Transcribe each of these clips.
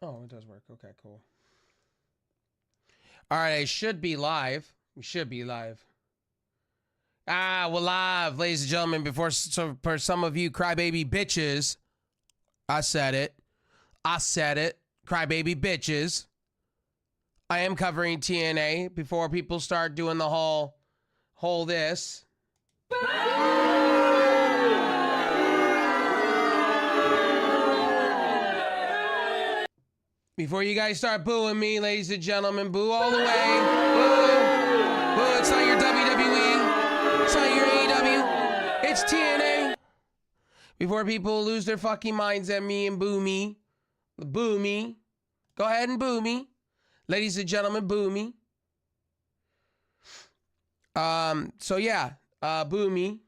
Oh, it does work. Okay, cool. All right, I should be live. We should be live. We're live, ladies and gentlemen. For some of you crybaby bitches, I said it. Crybaby bitches. I am covering TNA before people start doing the whole this. Before you guys start booing me, ladies and gentlemen, boo all the way. Boo. Boo, it's not your WWE. It's not your AEW. It's TNA. Before people lose their fucking minds at me and boo me. Boo me. Go ahead and boo me. Ladies and gentlemen, boo me. So yeah, boo me.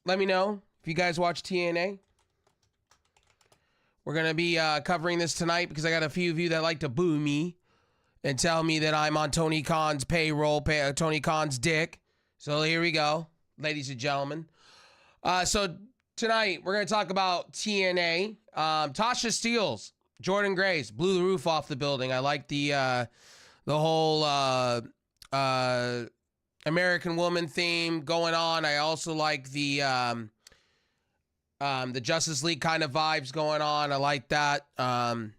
Let me know if you guys watch TNA. We're going to be covering this tonight because I got a few of you that like to boo me and tell me that I'm on Tony Khan's payroll, Tony Khan's dick. So here we go, ladies and gentlemen. So tonight we're going to talk about TNA. Tasha Steelz, Jordynne Grace blew the roof off the building. I like the whole American Woman theme going on. I also like the Justice League kind of vibes going on. I like that.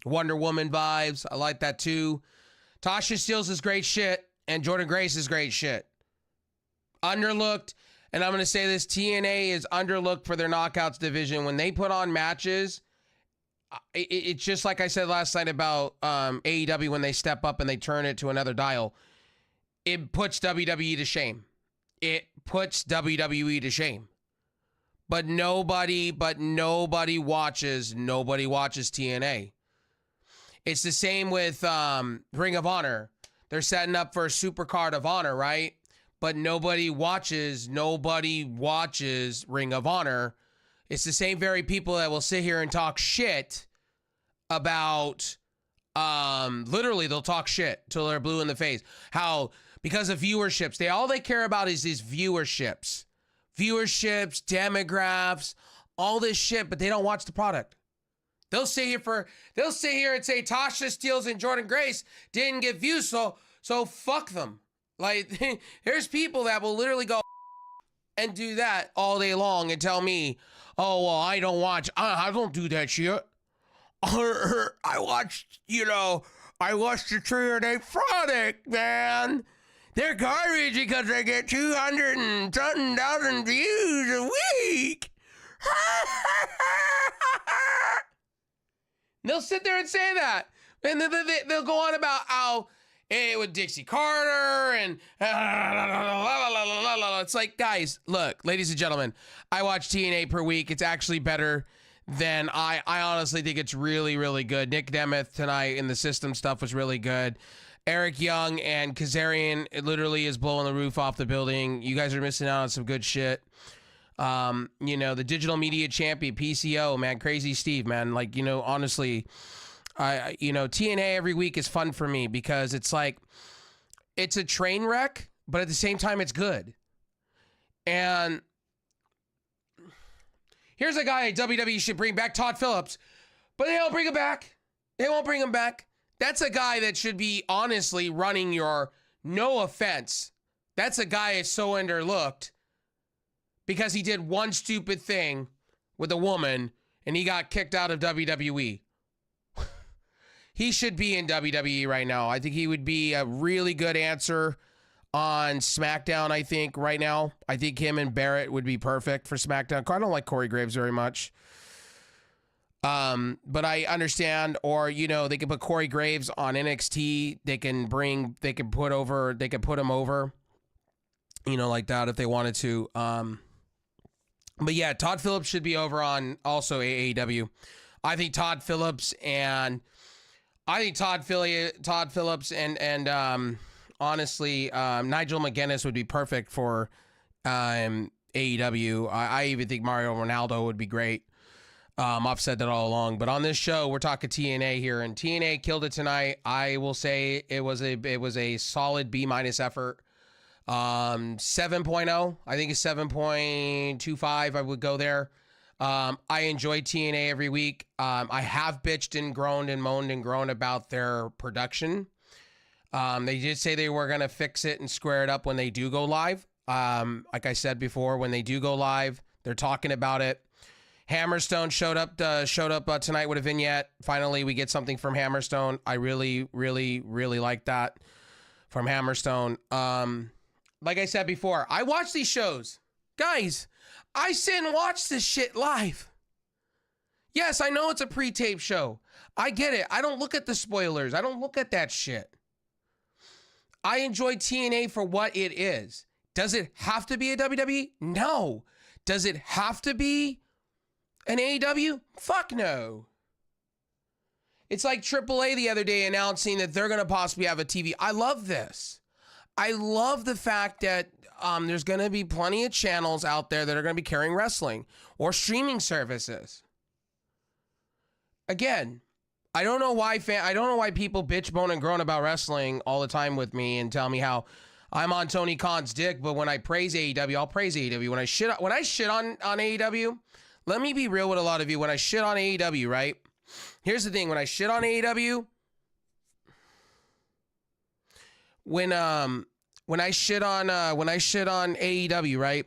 Wonder Woman vibes. I like that too. Tasha Steelz is great shit, and Jordynne Grace is great shit. Underlooked, and I'm going to say this, TNA is underlooked for their knockouts division. When they put on matches, it's just like I said last night about AEW when they step up and they turn it to another dial. It puts WWE to shame. It puts WWE to shame. But nobody watches TNA. It's the same with Ring of Honor. They're setting up for a super card of honor, right? But nobody watches Ring of Honor. It's the same very people that will sit here and talk shit about, literally they'll talk shit till they're blue in the face. How, because of viewerships, all they care about is these viewerships, demographs, all this shit, but they don't watch the product. They'll sit here and say Tasha Steelz and Jordynne Grace didn't get views, so fuck them. Like, there's people that will literally go and do that all day long and tell me, oh, well, I don't do that shit. I watched the TNA product, man. They're garbage because they get 200 and something thousand views a week. They'll sit there and say that. And then they'll go on about how with Dixie Carter and it's like, guys, look, ladies and gentlemen, I watch TNA per week. It's actually better than I honestly think it's really, really good. Nick Nemeth tonight in the system stuff was really good. Eric Young and Kazarian, it literally is blowing the roof off the building. You guys are missing out on some good shit. The digital media champion, PCO, man, Crazy Steve, man. Like, honestly, TNA every week is fun for me because it's like, it's a train wreck, but at the same time, it's good. And here's a guy WWE should bring back, Todd Phillips, but they don't bring him back. They won't bring him back. That's a guy that should be honestly running your, no offense. That's a guy that's so underlooked because he did one stupid thing with a woman and he got kicked out of WWE. He should be in WWE right now. I think he would be a really good answer on SmackDown, I think, right now. I think him and Barrett would be perfect for SmackDown. I don't like Corey Graves very much. But I understand, or, they can put Corey Graves on NXT. They can put him over, like that if they wanted to. But yeah, Todd Phillips should be over on also AEW. I think Todd Phillips and honestly, Nigel McGuinness would be perfect for AEW. I even think Mario Ronaldo would be great. I've said that all along, but on this show, we're talking TNA here, and TNA killed it tonight. I will say it was a solid B- effort. 7.0, I think it's 7.25. I would go there. I enjoy TNA every week. I have bitched and groaned and moaned and groaned about their production. They did say they were going to fix it and square it up when they do go live. Like I said before, when they do go live, they're talking about it. Hammerstone showed up tonight with a vignette. Finally, we get something from Hammerstone. I really, really, really like that from Hammerstone. Like I said before, I watch these shows. Guys, I sit and watch this shit live. Yes, I know it's a pre-tape show. I get it. I don't look at the spoilers. I don't look at that shit. I enjoy TNA for what it is. Does it have to be a WWE? No. Does it have to be an AEW? Fuck no. It's like AAA the other day announcing that they're going to possibly have a TV. I love this. I love the fact that there's going to be plenty of channels out there that are going to be carrying wrestling or streaming services. Again, I don't know why people bitch, moan, and groan about wrestling all the time with me and tell me how I'm on Tony Khan's dick, but when I praise AEW, I'll praise AEW. When I shit on AEW, let me be real with a lot of you. When I shit on AEW, right? Here's the thing. When I shit on AEW, when I shit on AEW, right?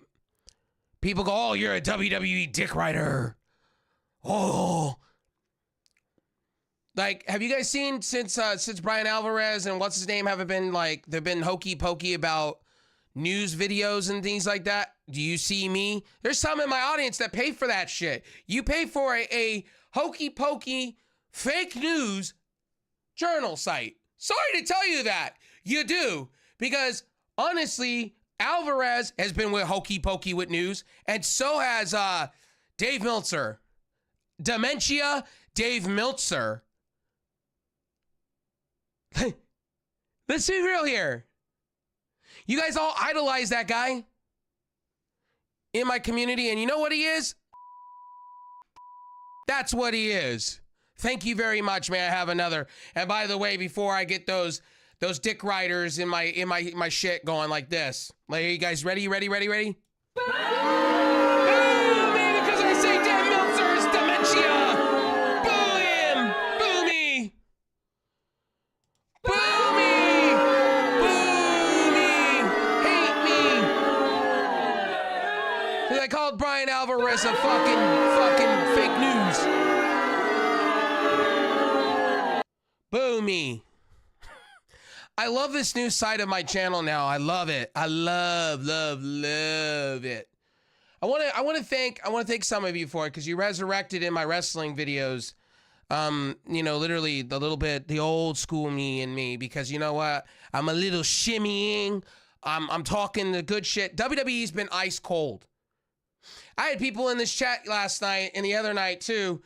People go, "Oh, you're a WWE dick rider." Oh. Like, have you guys seen since Brian Alvarez and what's his name haven't been like, they've been hokey pokey about news videos and things like that? Do you see me? There's some in my audience that pay for that shit. You pay for a hokey pokey fake news journal site. Sorry to tell you that. You do. Because honestly, Alvarez has been with hokey pokey with news, and so has Dave Meltzer. Dementia Dave Meltzer. Let's be real here. You guys all idolize that guy in my community, and you know what he is? That's what he is. Thank you very much. May I have another? And by the way, before I get those dick riders in my shit going like this. Like, are you guys ready? Ready? Boom, man, because I say Dave Meltzer's dementia. Boo him. Boo me. Boo me. Boo me. Hate me. Because I called Brian Alvarez a fucking fake news. Boo me. I love this new side of my channel now. I love it. I love it. I want to thank some of you for it, because you resurrected in my wrestling videos. Literally the old school me and me, because you know what? I'm a little shimmying. I'm talking the good shit. WWE's been ice cold. I had people in this chat last night and the other night too,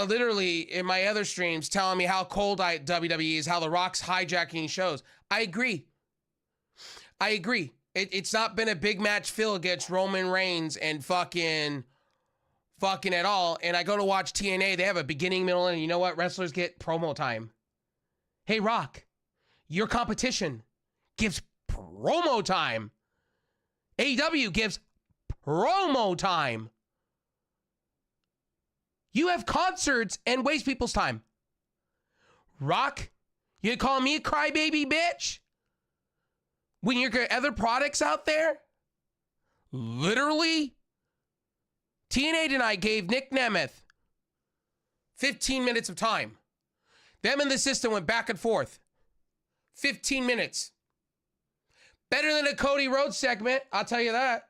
literally in my other streams, telling me how cold WWE is, how The Rock's hijacking shows. I agree. It's not been a big match Phil against Roman Reigns and fucking at all. And I go to watch TNA. They have a beginning, middle, and you know what? Wrestlers get promo time. Hey, Rock, your competition gives promo time. AEW gives promo time. You have concerts and waste people's time. Rock, you call me a crybaby bitch? When you got other products out there? Literally? TNA tonight gave Nick Nemeth 15 minutes of time. Them and the system went back and forth. 15 minutes. Better than a Cody Rhodes segment, I'll tell you that.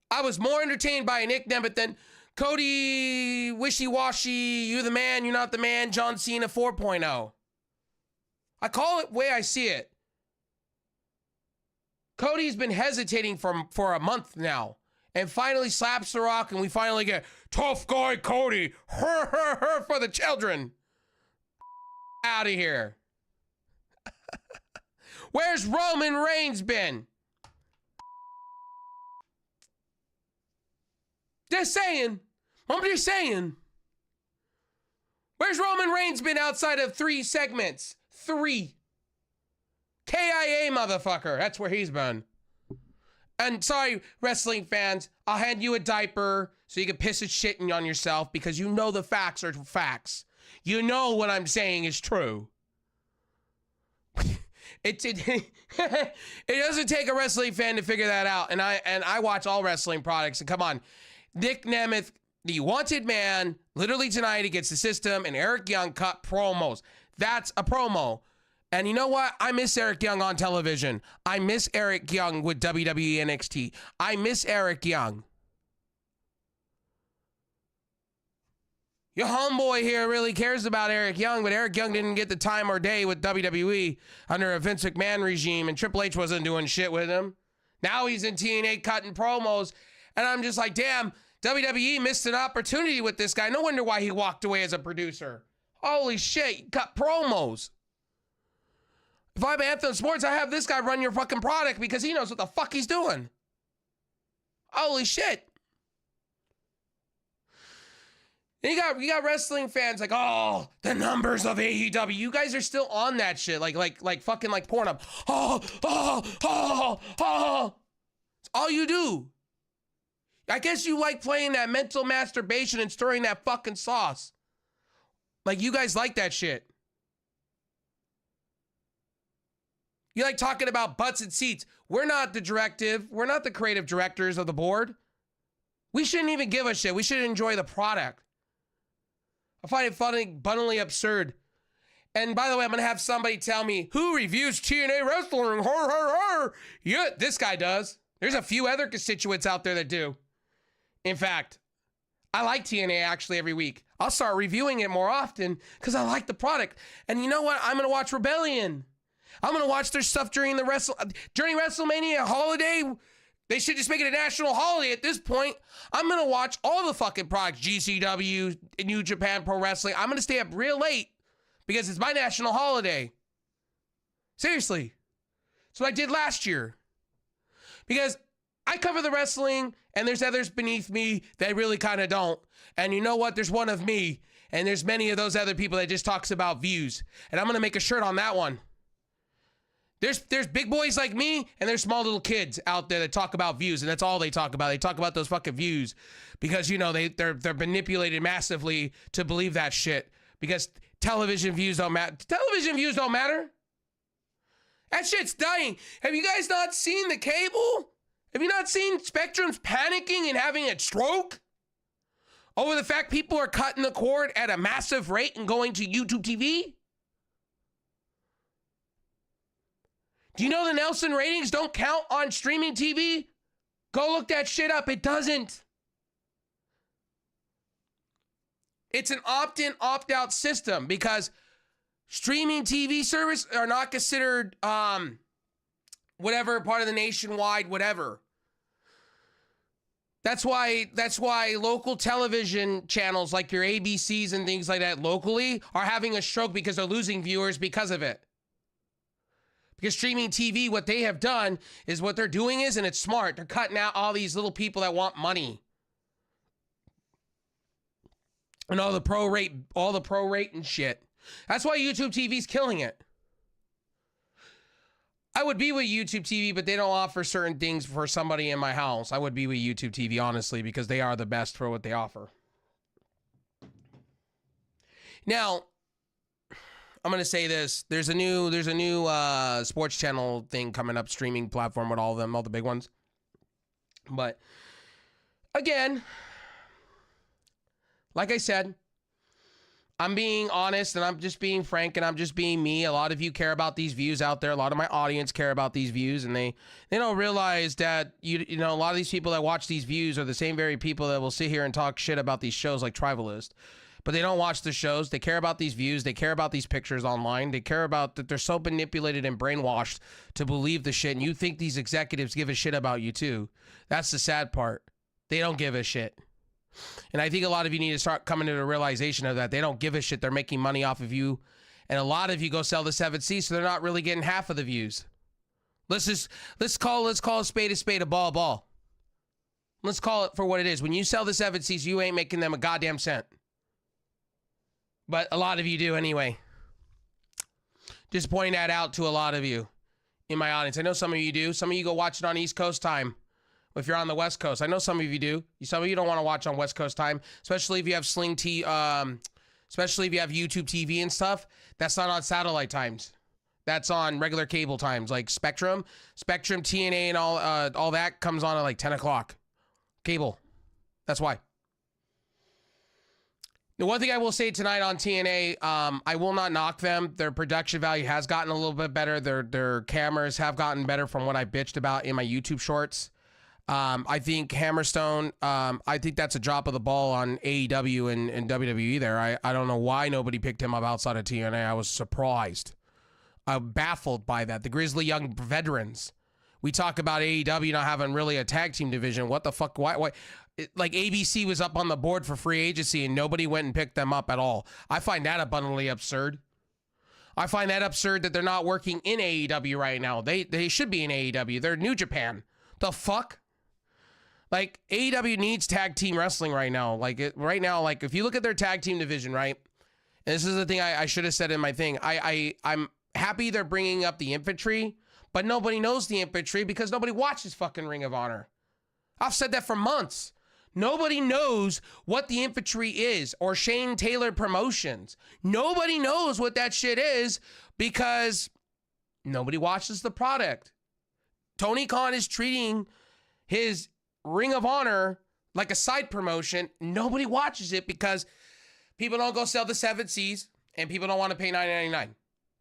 I was more entertained by a Nick Nemeth than Cody wishy-washy, you the man, you're not the man, John Cena 4.0. I call it the way I see it. Cody's been hesitating for a month now, and finally slaps The Rock, and we finally get tough guy Cody, her for the children. Out of here. Where's Roman Reigns been? Just saying. I'm just saying. Where's Roman Reigns been outside of 3 segments? 3. KIA, motherfucker. That's where he's been. And sorry, wrestling fans, I'll hand you a diaper so you can piss and shit on yourself because you know the facts are facts. You know what I'm saying is true. It doesn't take a wrestling fan to figure that out. And I watch all wrestling products. And come on, Nick Nemeth, the wanted man, literally tonight against the system, and Eric Young cut promos. That's a promo. And you know what? I miss Eric Young on television. I miss Eric Young with WWE NXT. I miss Eric Young. Your homeboy here really cares about Eric Young, but Eric Young didn't get the time or day with WWE under a Vince McMahon regime, and Triple H wasn't doing shit with him. Now he's in TNA cutting promos, and I'm just like, damn, WWE missed an opportunity with this guy. No wonder why he walked away as a producer. Holy shit, he cut promos. If I'm Anthem Sports, I have this guy run your fucking product because he knows what the fuck he's doing. Holy shit. And you got wrestling fans like, oh, the numbers of AEW. You guys are still on that shit, like fucking like Pornhub. It's all you do. I guess you like playing that mental masturbation and stirring that fucking sauce. Like you guys like that shit. You like talking about butts and seats. We're not the directive. We're not the creative directors of the board. We shouldn't even give a shit. We should enjoy the product. I find it funny, bunnily absurd. And by the way, I'm going to have somebody tell me, who reviews TNA wrestling? Yeah, this guy does. There's a few other constituents out there that do. In fact, I like TNA actually every week. I'll start reviewing it more often because I like the product. And you know what? I'm going to watch Rebellion. I'm going to watch their stuff during WrestleMania holiday. They should just make it a national holiday at this point. I'm going to watch all the fucking products, GCW, New Japan Pro Wrestling. I'm going to stay up real late because it's my national holiday. Seriously. That's what I did last year. Because I cover the wrestling and there's others beneath me that really kind of don't. And you know what? There's one of me and there's many of those other people that just talks about views. And I'm going to make a shirt on that one. There's big boys like me, and there's small little kids out there that talk about views, and that's all they talk about. They talk about those fucking views because, you know, they're manipulated massively to believe that shit because television views don't matter. Television views don't matter. That shit's dying. Have you guys not seen the cable? Have you not seen Spectrum's panicking and having a stroke over the fact people are cutting the cord at a massive rate and going to YouTube TV? Do you know the Nielsen ratings don't count on streaming TV? Go look that shit up. It doesn't. It's an opt-in, opt-out system because streaming TV service are not considered whatever part of the nationwide whatever. That's why local television channels like your ABCs and things like that locally are having a stroke because they're losing viewers because of it. Because streaming TV, what they have done is what they're doing is, and it's smart, they're cutting out all these little people that want money. And all the pro rate and shit. That's why YouTube TV's killing it. I would be with YouTube TV, but they don't offer certain things for somebody in my house. I would be with YouTube TV, honestly, because they are the best for what they offer. Now, I'm going to say this. There's a new sports channel thing coming up, streaming platform with all of them, all the big ones. But again, like I said, I'm being honest and I'm just being frank and I'm just being me. A lot of you care about these views out there. A lot of my audience care about these views, and they don't realize that you know a lot of these people that watch these views are the same very people that will sit here and talk shit about these shows like Tribalist. But they don't watch the shows. They care about these views. They care about these pictures online. They care about that they're so manipulated and brainwashed to believe the shit. And you think these executives give a shit about you too. That's the sad part. They don't give a shit. And I think a lot of you need to start coming to the realization of that. They don't give a shit. They're making money off of you. And a lot of you go sell the 7C, so they're not really getting half of the views. Let's call a spade, a ball. Let's call it for what it is. When you sell the 7Cs, you ain't making them a goddamn cent. But a lot of you do anyway. Just pointing that out to a lot of you in my audience. I know some of you do. Some of you go watch it on East Coast time. if you're on the West Coast. I know some of you do. Some of you don't want to watch on West Coast time, especially if you have especially if you have YouTube TV and stuff. That's not on satellite times. That's on regular cable times, like Spectrum, TNA, and all that comes on at like 10 o'clock. Cable. That's why. The one thing I will say tonight on TNA, I will not knock them. Their production value has gotten a little bit better. Their cameras have gotten better from what I bitched about in my YouTube shorts. I think Hammerstone, I think that's a drop of the ball on AEW and WWE there. I don't know why nobody picked him up outside of TNA. I was surprised. I'm baffled by that. The Grizzly Young Veterans. We talk about AEW not having really a tag team division. What the fuck? Why? Like ABC was up on the board for free agency and nobody went and picked them up at all. I find that abundantly absurd. I find that absurd that they're not working in AEW right now. They should be in AEW. They're New Japan. The fuck? Like, AEW needs tag team wrestling right now. Right now, if you look at their tag team division, right? And this is the thing I should have said in my thing. I'm happy they're bringing up the infantry, but nobody knows the infantry because nobody watches fucking Ring of Honor. I've said that for months. Nobody knows what the infantry is or Shane Taylor Promotions. Nobody knows what that shit is because nobody watches the product. Tony Khan is treating his Ring of Honor like a side promotion. Nobody watches it because people don't go sell the 7 Cs and people don't want to pay $9.99.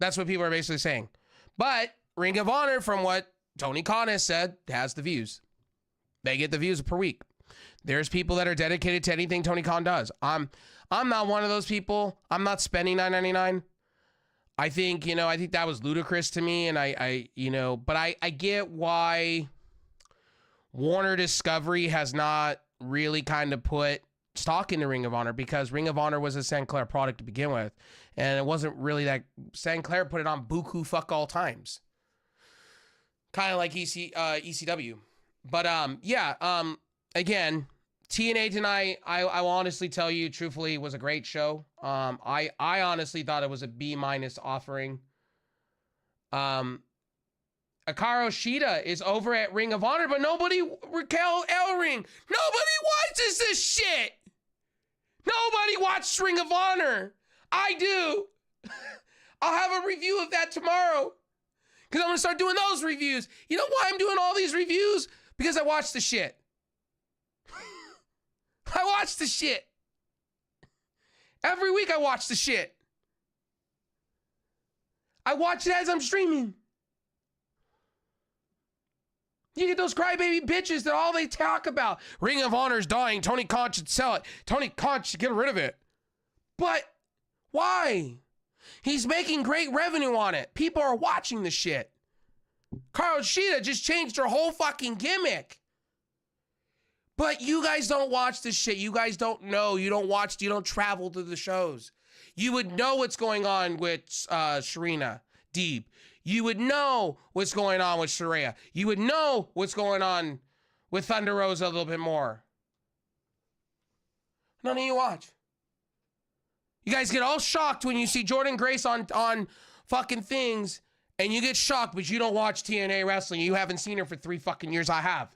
That's what people are basically saying. But Ring of Honor, from what Tony Khan has said, has the views. They get the views per week. There's people that are dedicated to anything Tony Khan does. I'm not one of those people. I'm not spending $9.99. I think that was ludicrous to me, and but I get why Warner Discovery has not really kind of put stock into Ring of Honor because Ring of Honor was a Sinclair product to begin with, and it wasn't really that. Sinclair put it on buku fuck all times, kind of like ECW. But again, TNA tonight, I will honestly tell you, truthfully, was a great show. I honestly thought it was a B- offering. Hikaru Shida is over at Ring of Honor, but Raquel Elring, nobody watches this shit. Nobody watched Ring of Honor. I do. I'll have a review of that tomorrow because I'm going to start doing those reviews. You know why I'm doing all these reviews? Because I watch the shit. I watch the shit. Every week I watch the shit. I watch it as I'm streaming. You get those crybaby bitches that all they talk about. Ring of Honor's dying. Tony Khan should sell it. Tony Khan should get rid of it. But why? He's making great revenue on it. People are watching the shit. Hikaru Shida just changed her whole fucking gimmick. But you guys don't watch this shit. You guys don't know. You don't watch. You don't travel to the shows. You would know what's going on with Serena Deeb. You would know what's going on with Saraya. You would know what's going on with Thunder Rosa a little bit more. None of you watch. You guys get all shocked when you see Jordynne Grace on fucking things, and you get shocked, but you don't watch TNA wrestling. You haven't seen her for 3 fucking years. I have.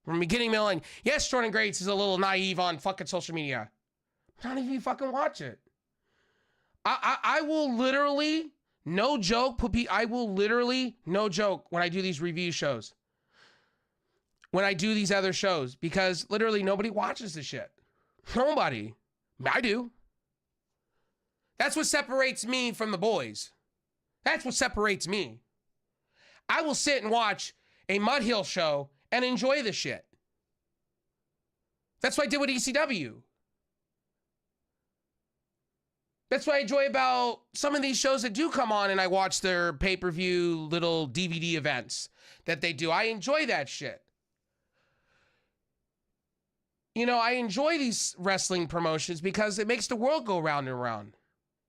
From the beginning, milling. Yes, Jordynne Grace is a little naive on fucking social media. None of you fucking watch it. I will literally, no joke, I will literally, no joke, when I do these review shows. When I do these other shows. Because literally nobody watches this shit. Nobody. I do. That's what separates me from the boys. That's what separates me. I will sit and watch a Mud Hill show and enjoy the shit. That's what I did with ECW. That's what I enjoy about some of these shows that do come on and I watch their pay-per-view little DVD events that they do. I enjoy that shit. You know, I enjoy these wrestling promotions because it makes the world go round and round.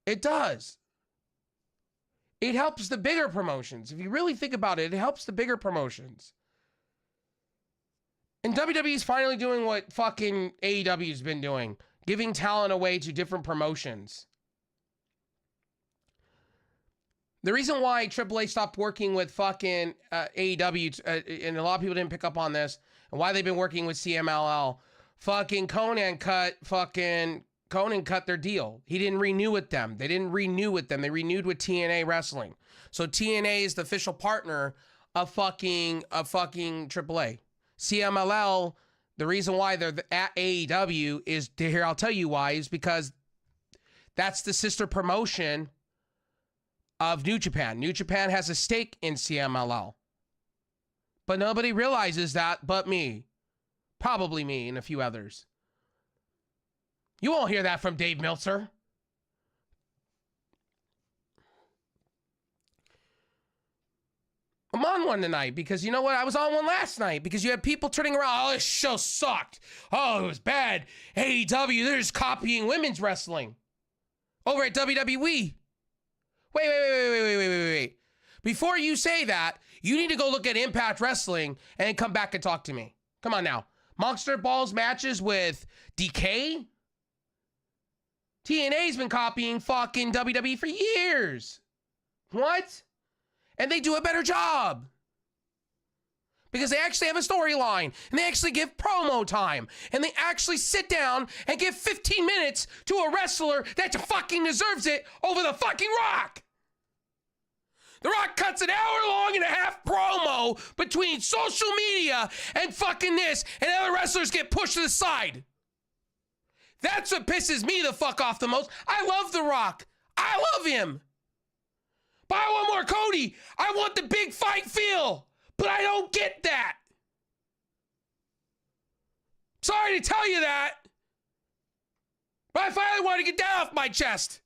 It does. It helps the bigger promotions. If you really think about it, it helps the bigger promotions. And WWE is finally doing what fucking AEW's been doing. Giving talent away to different promotions. The reason why AAA stopped working with fucking AEW, and a lot of people didn't pick up on this, and why they've been working with CMLL, fucking Conan cut their deal. He didn't renew with them. They didn't renew with them. They renewed with TNA Wrestling. So TNA is the official partner of fucking AAA. CMLL, the reason why they're at AEW is, here I'll tell you why, is because that's the sister promotion of New Japan. New Japan has a stake in CMLL. But nobody realizes that but me. Probably me and a few others. You won't hear that from Dave Meltzer. I'm on one tonight because you know what? I was on one last night because you had people turning around. Oh, this show sucked. Oh, it was bad. AEW, they're just copying women's wrestling over at WWE. Wait. Before you say that, you need to go look at Impact Wrestling and then come back and talk to me. Come on now. Monster Balls matches with DK? TNA's been copying fucking WWE for years. What? And they do a better job. Because they actually have a storyline. And they actually give promo time. And they actually sit down and give 15 minutes to a wrestler that fucking deserves it over the fucking Rock. The Rock cuts an hour-long and a half promo between social media and fucking this. And other wrestlers get pushed to the side. That's what pisses me the fuck off the most. I love The Rock. I love him. But I want more Cody. I want the big fight feel. But I don't get that. Sorry to tell you that. But I finally want to get that off my chest.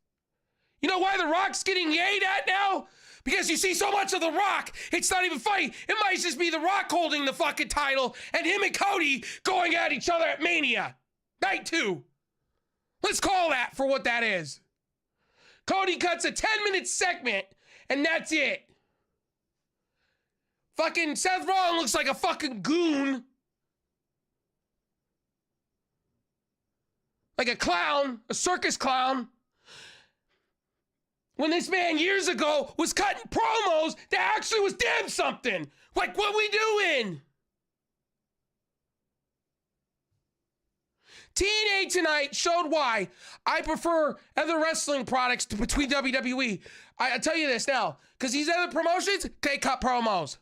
You know why The Rock's getting yayed at now? Because you see so much of The Rock, it's not even funny. It might just be The Rock holding the fucking title and him and Cody going at each other at Mania. Night 2. Let's call that for what that is. Cody cuts a 10-minute segment, and that's it. Fucking Seth Rollins looks like a fucking goon. Like a clown, a circus clown. When this man years ago was cutting promos that actually was damn something. Like, what we doing? TNA tonight showed why I prefer other wrestling products between WWE. I tell you this now, because these other promotions, they cut promos.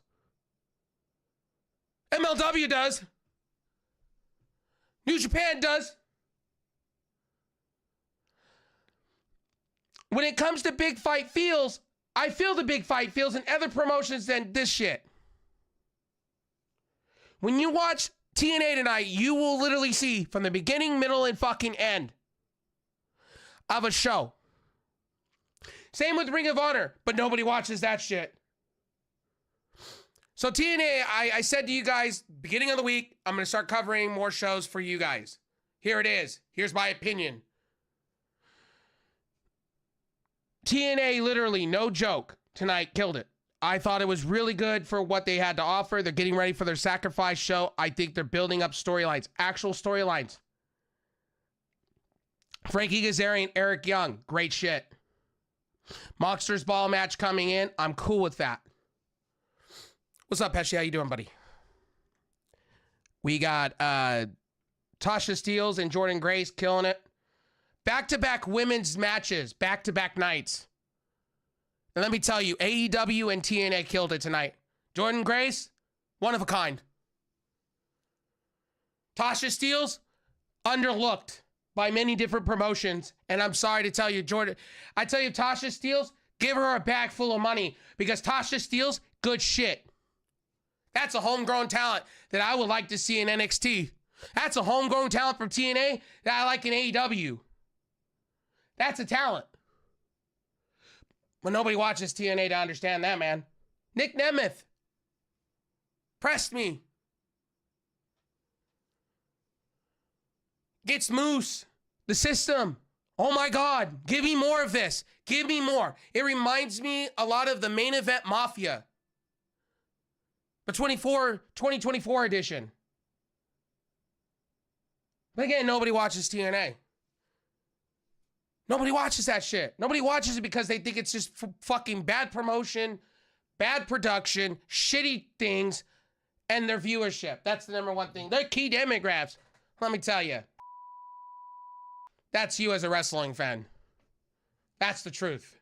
MLW does. New Japan does. When it comes to big fight feels, I feel the big fight feels in other promotions than this shit. When you watch TNA tonight, you will literally see from the beginning, middle, and fucking end of a show. Same with Ring of Honor, but nobody watches that shit. So TNA, I said to you guys, beginning of the week, I'm going to start covering more shows for you guys. Here it is. Here's my opinion. TNA, literally, no joke, tonight killed it. I thought it was really good for what they had to offer. They're getting ready for their Sacrifice show. I think they're building up storylines, actual storylines. Frankie Kazarian, Eric Young, great shit. Monsters Ball match coming in. I'm cool with that. What's up, Pesci? How you doing, buddy? We got Tasha Steelz and Jordynne Grace killing it. Back-to-back women's matches, back-to-back nights. And let me tell you, AEW and TNA killed it tonight. Jordynne Grace, one of a kind. Tasha Steelz, underlooked by many different promotions. And I'm sorry to tell you, Tasha Steelz, give her a bag full of money because Tasha Steelz, good shit. That's a homegrown talent that I would like to see in NXT. That's a homegrown talent from TNA that I like in AEW. That's a talent. But nobody watches TNA to understand that, man. Nick Nemeth pressed me. Gets Moose. The system. Oh my God. Give me more of this. Give me more. It reminds me a lot of the Main Event Mafia. The 2024 edition. But again, nobody watches TNA. Nobody watches that shit. Nobody watches it because they think it's just fucking bad promotion, bad production, shitty things, and their viewership. That's the number one thing. They're key demographics. Let me tell you. That's you as a wrestling fan. That's the truth.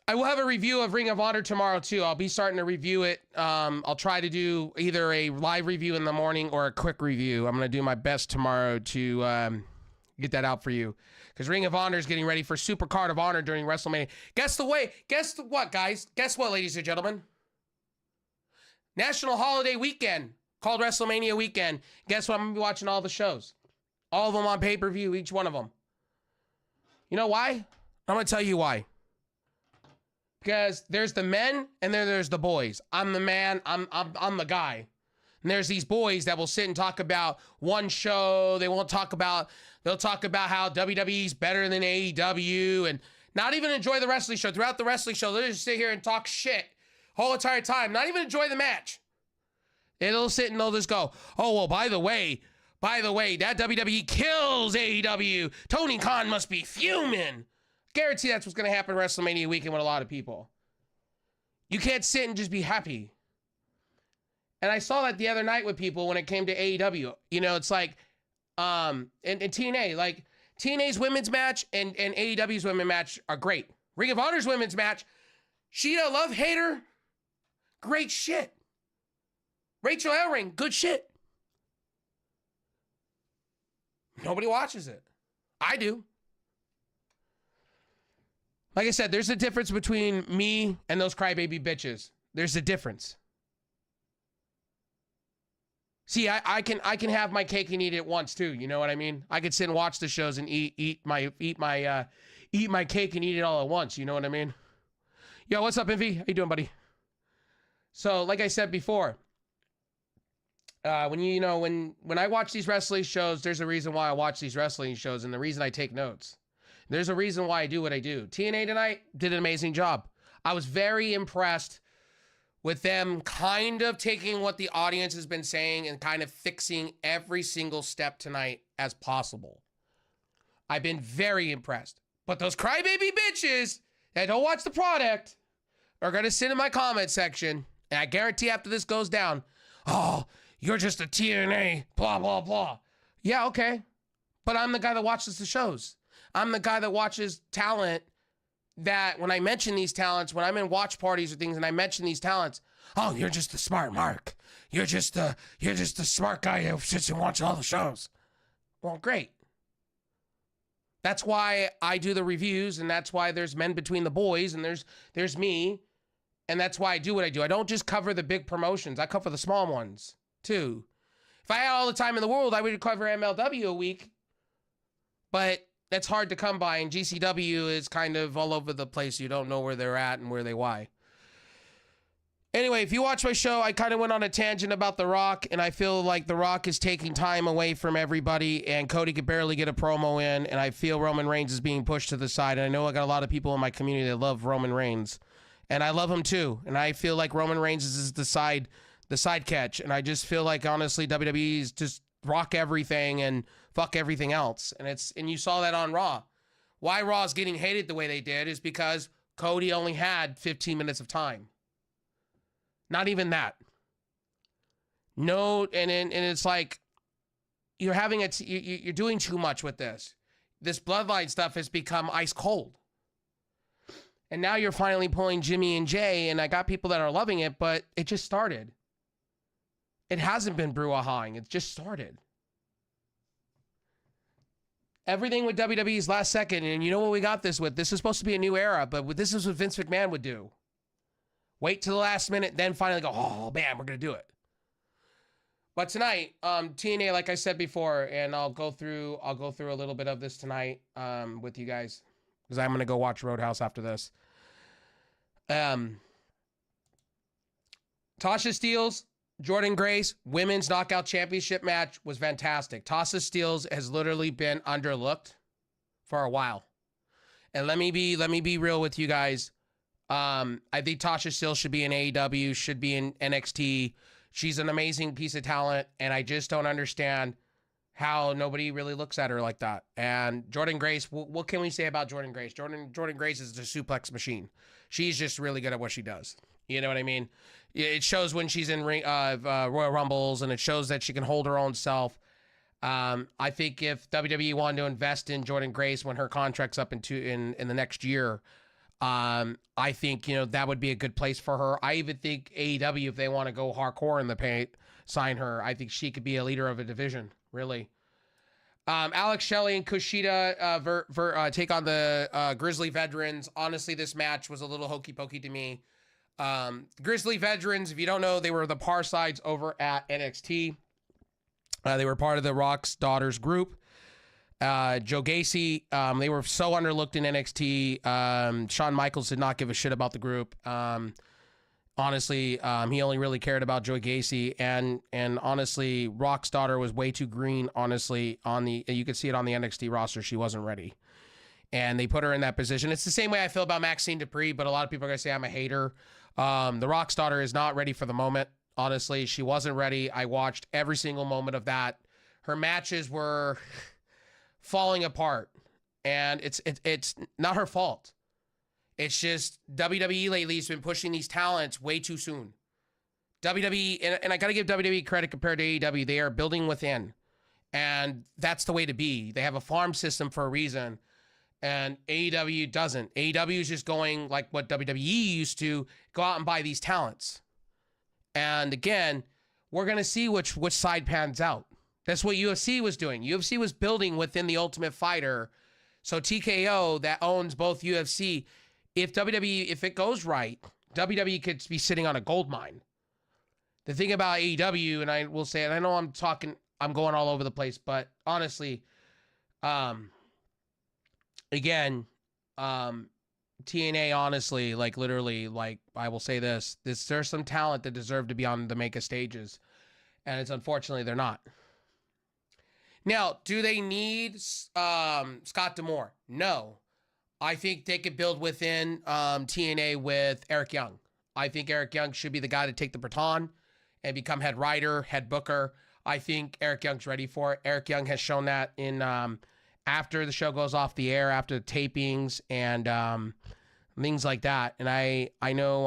I will have a review of Ring of Honor tomorrow too. I'll be starting to review it. I'll try to do either a live review in the morning or a quick review. I'm going to do my best tomorrow to get that out for you. Because Ring of Honor is getting ready for Super Card of Honor during WrestleMania. Guess what, guys? Guess what, ladies and gentlemen? National holiday weekend called WrestleMania weekend. Guess what? I'm going to be watching all the shows. All of them on pay-per-view, each one of them. You know why? I'm going to tell you why. Because there's the men and then there's the boys. I'm the man. I'm the guy. And there's these boys that will sit and talk about one show. They'll talk about how WWE's better than AEW and not even enjoy the wrestling show. Throughout the wrestling show, they'll just sit here and talk shit whole entire time. Not even enjoy the match. They'll sit and they'll just go, oh, well, by the way, that WWE kills AEW. Tony Khan must be fuming. Guarantee that's what's going to happen WrestleMania weekend with a lot of people. You can't sit and just be happy. And I saw that the other night with people when it came to AEW. You know, it's like, and TNA, like TNA's women's match and AEW's women's match are great. Ring of Honor's women's match, Sheeta, love, hater, great shit. Rachel Ellering, good shit. Nobody watches it. I do. Like I said, there's a difference between me and those crybaby bitches. There's a difference. See, I can have my cake and eat it once too. You know what I mean? I could sit and watch the shows and eat my cake and eat it all at once. You know what I mean? Yo, what's up, Envy? How you doing, buddy? So, like I said before, when I watch these wrestling shows, there's a reason why I watch these wrestling shows and the reason I take notes. There's a reason why I do what I do. TNA tonight did an amazing job. I was very impressed with them kind of taking what the audience has been saying and kind of fixing every single step tonight as possible. I've been very impressed. But those crybaby bitches that don't watch the product are going to sit in my comment section, and I guarantee after this goes down, oh, you're just a TNA, blah, blah, blah. Yeah, okay. But I'm the guy that watches the shows. I'm the guy that watches talent that when I mention these talents, when I'm in watch parties or things and I mention these talents, oh, you're just a smart mark. You're just a smart guy who sits and watches all the shows. Well, great. That's why I do the reviews, and that's why there's men between the boys, and there's me, and that's why I do what I do. I don't just cover the big promotions. I cover the small ones, too. If I had all the time in the world, I would cover MLW a week, but that's hard to come by, and GCW is kind of all over the place. You don't know where they're at and where they why. Anyway, if you watch my show, I kind of went on a tangent about The Rock, and I feel like The Rock is taking time away from everybody, and Cody could barely get a promo in, and I feel Roman Reigns is being pushed to the side, and I know I got a lot of people in my community that love Roman Reigns, and I love him too, and I feel like Roman Reigns is the side catch, and I just feel like, honestly, WWE's just rock everything and fuck everything else. And you saw that on Raw. Why Raw is getting hated the way they did is because Cody only had 15 minutes of time. Not even that. No, and it's like you're you're doing too much with this. This bloodline stuff has become ice cold. And now you're finally pulling Jimmy and Jay, and I got people that are loving it, but it just started. It hasn't been brouhahaing. It just started. Everything with WWE's last second, and you know what we got this with? This is supposed to be a new era, but this is what Vince McMahon would do. Wait till the last minute, then finally go, oh, man, we're going to do it. But tonight, TNA, like I said before, and I'll go through a little bit of this tonight with you guys, because I'm going to go watch Roadhouse after this. Tasha Steelz, Jordynne Grace, women's knockout championship match was fantastic. Tasha Steelz has literally been underlooked for a while. And let me be real with you guys. I think Tasha Steelz should be in AEW, should be in NXT. She's an amazing piece of talent, and I just don't understand how nobody really looks at her like that. And Jordynne Grace, what can we say about Jordynne Grace? Jordynne Grace is a suplex machine. She's just really good at what she does. You know what I mean? It shows when she's in Royal Rumbles, and it shows that she can hold her own self. I think if WWE wanted to invest in Jordynne Grace when her contract's up in the next year, I think, you know, that would be a good place for her. I even think AEW, if they want to go hardcore in the paint, sign her. I think she could be a leader of a division, really. Alex Shelley and Kushida take on the Grizzly Veterans. Honestly, this match was a little hokey pokey to me. Grizzly Veterans, if you don't know, they were the Parsides over at NXT. They were part of the Rock's Daughters group. Joe Gacy, they were so underlooked in NXT. Shawn Michaels did not give a shit about the group. Honestly, he only really cared about Joe Gacy, and honestly, Rock's daughter was way too green. Honestly, you could see it on the NXT roster. She wasn't ready, and they put her in that position. It's the same way I feel about Maxine Dupree, but a lot of people are gonna say I'm a hater. The Rock's daughter is not ready for the moment. Honestly, she wasn't ready. I watched every single moment of that. Her matches were falling apart, and it's not her fault. It's just WWE lately has been pushing these talents way too soon. WWE, and I got to give WWE credit compared to AEW. They are building within, and that's the way to be. They have a farm system for a reason, and AEW doesn't. AEW is just going like what WWE used to, go out and buy these talents. And again, we're going to see which side pans out. That's what UFC was doing. UFC was building within the Ultimate Fighter. So TKO, that owns both UFC, if WWE, if it goes right, WWE could be sitting on a gold mine. The thing about AEW, and I will say, and I know I'm going all over the place, but honestly, again, TNA, honestly, like literally, like I will say there's some talent that deserve to be on the Mega stages, and it's unfortunately they're not. Now, do they need Scott D'Amore? No. I think they could build within TNA with Eric Young. I think Eric Young should be the guy to take the baton and become head writer, head booker. I think Eric Young's ready for it. Eric Young has shown that in after the show goes off the air, after the tapings and things like that. And I know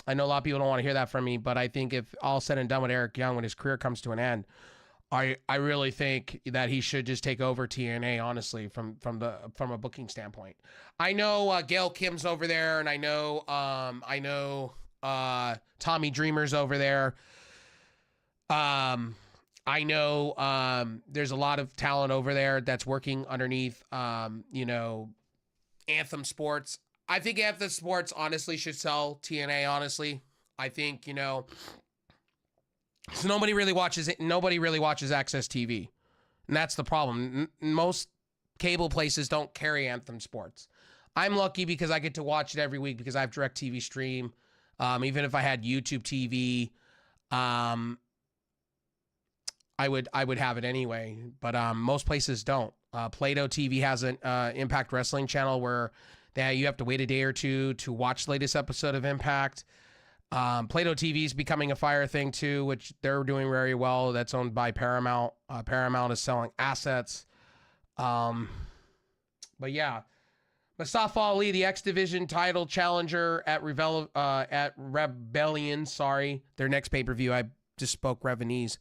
a lot of people don't want to hear that from me, but I think if all said and done with Eric Young, when his career comes to an end, I really think that he should just take over TNA, honestly, from a booking standpoint. I know Gail Kim's over there, and I know Tommy Dreamer's over there. I know there's a lot of talent over there that's working underneath Anthem Sports. I think Anthem Sports honestly should sell TNA, honestly. I think, so nobody really watches it. Nobody really watches Access TV. And that's the problem. Most cable places don't carry Anthem Sports. I'm lucky because I get to watch it every week because I have DirecTV Stream. Even if I had YouTube TV, I would have it anyway. But most places don't. Plato TV has an Impact Wrestling channel where you have to wait a day or two to watch the latest episode of Impact. Plato TV is becoming a Fire thing too, which they're doing very well. That's owned by Paramount. Paramount is selling assets. But yeah, Mustafa Ali, the X Division title challenger at Rebellion. Sorry, their next pay-per-view. I just spoke Revenese.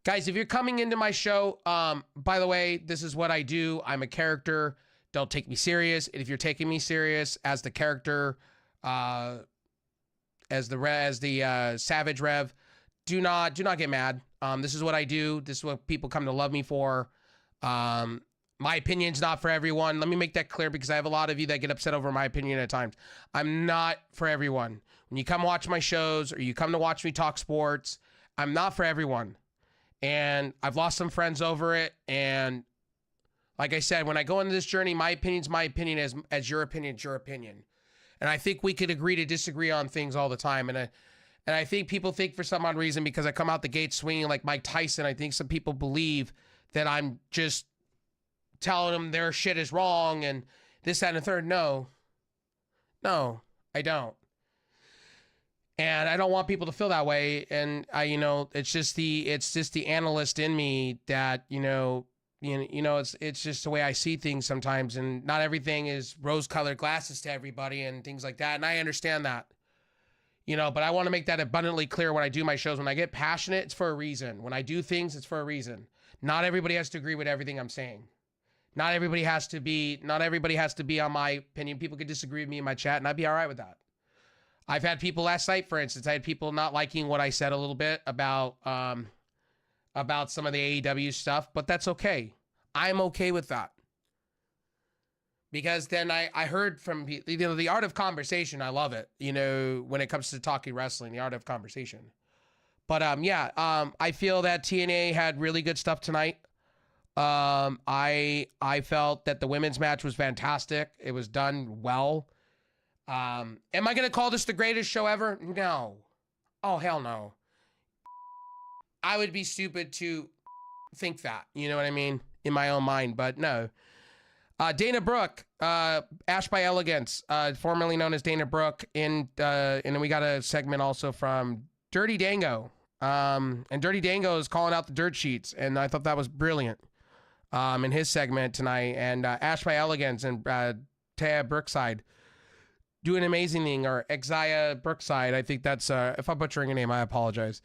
Guys, if you're coming into my show, by the way, this is what I do. I'm a character. Don't take me serious. And if you're taking me serious as the character, as the Savage Rev, do not get mad. This is what I do. This is what people come to love me for. My opinion's not for everyone. Let me make that clear because I have a lot of you that get upset over my opinion at times. I'm not for everyone. When you come watch my shows or you come to watch me talk sports, I'm not for everyone. And I've lost some friends over it. And like I said, when I go into this journey, my opinion's my opinion, as your opinion's your opinion. And I think we could agree to disagree on things all the time. And I think people think for some odd reason, because I come out the gate swinging like Mike Tyson, I think some people believe that I'm just telling them their shit is wrong and this, that, and the third. No, I don't. And I don't want people to feel that way. And it's just the analyst in me that, it's just the way I see things sometimes. And not everything is rose-colored glasses to everybody and things like that. And I understand that, but I want to make that abundantly clear when I do my shows. When I get passionate, it's for a reason. When I do things, it's for a reason. Not everybody has to agree with everything I'm saying. Not everybody has to be on my opinion. People could disagree with me in my chat, and I'd be all right with that. I've had people last night, for instance, I had people not liking what I said a little bit about some of the AEW stuff, but that's okay. I'm okay with that. Because then I heard from, the art of conversation, I love it, when it comes to talking wrestling, the art of conversation. But I feel that TNA had really good stuff tonight. I felt that the women's match was fantastic. It was done well. Am I going to call this the greatest show ever? No. Oh, hell no. I would be stupid to think that, you know what I mean? In my own mind, but no. Dana Brooke, Ash by Elegance, formerly known as Dana Brooke, and then we got a segment also from Dirty Dango. And Dirty Dango is calling out the dirt sheets, and I thought that was brilliant in his segment tonight. And Ash by Elegance and Taya Brookside do an amazing thing, or Exia Brookside. I think that's, if I'm butchering a name, I apologize.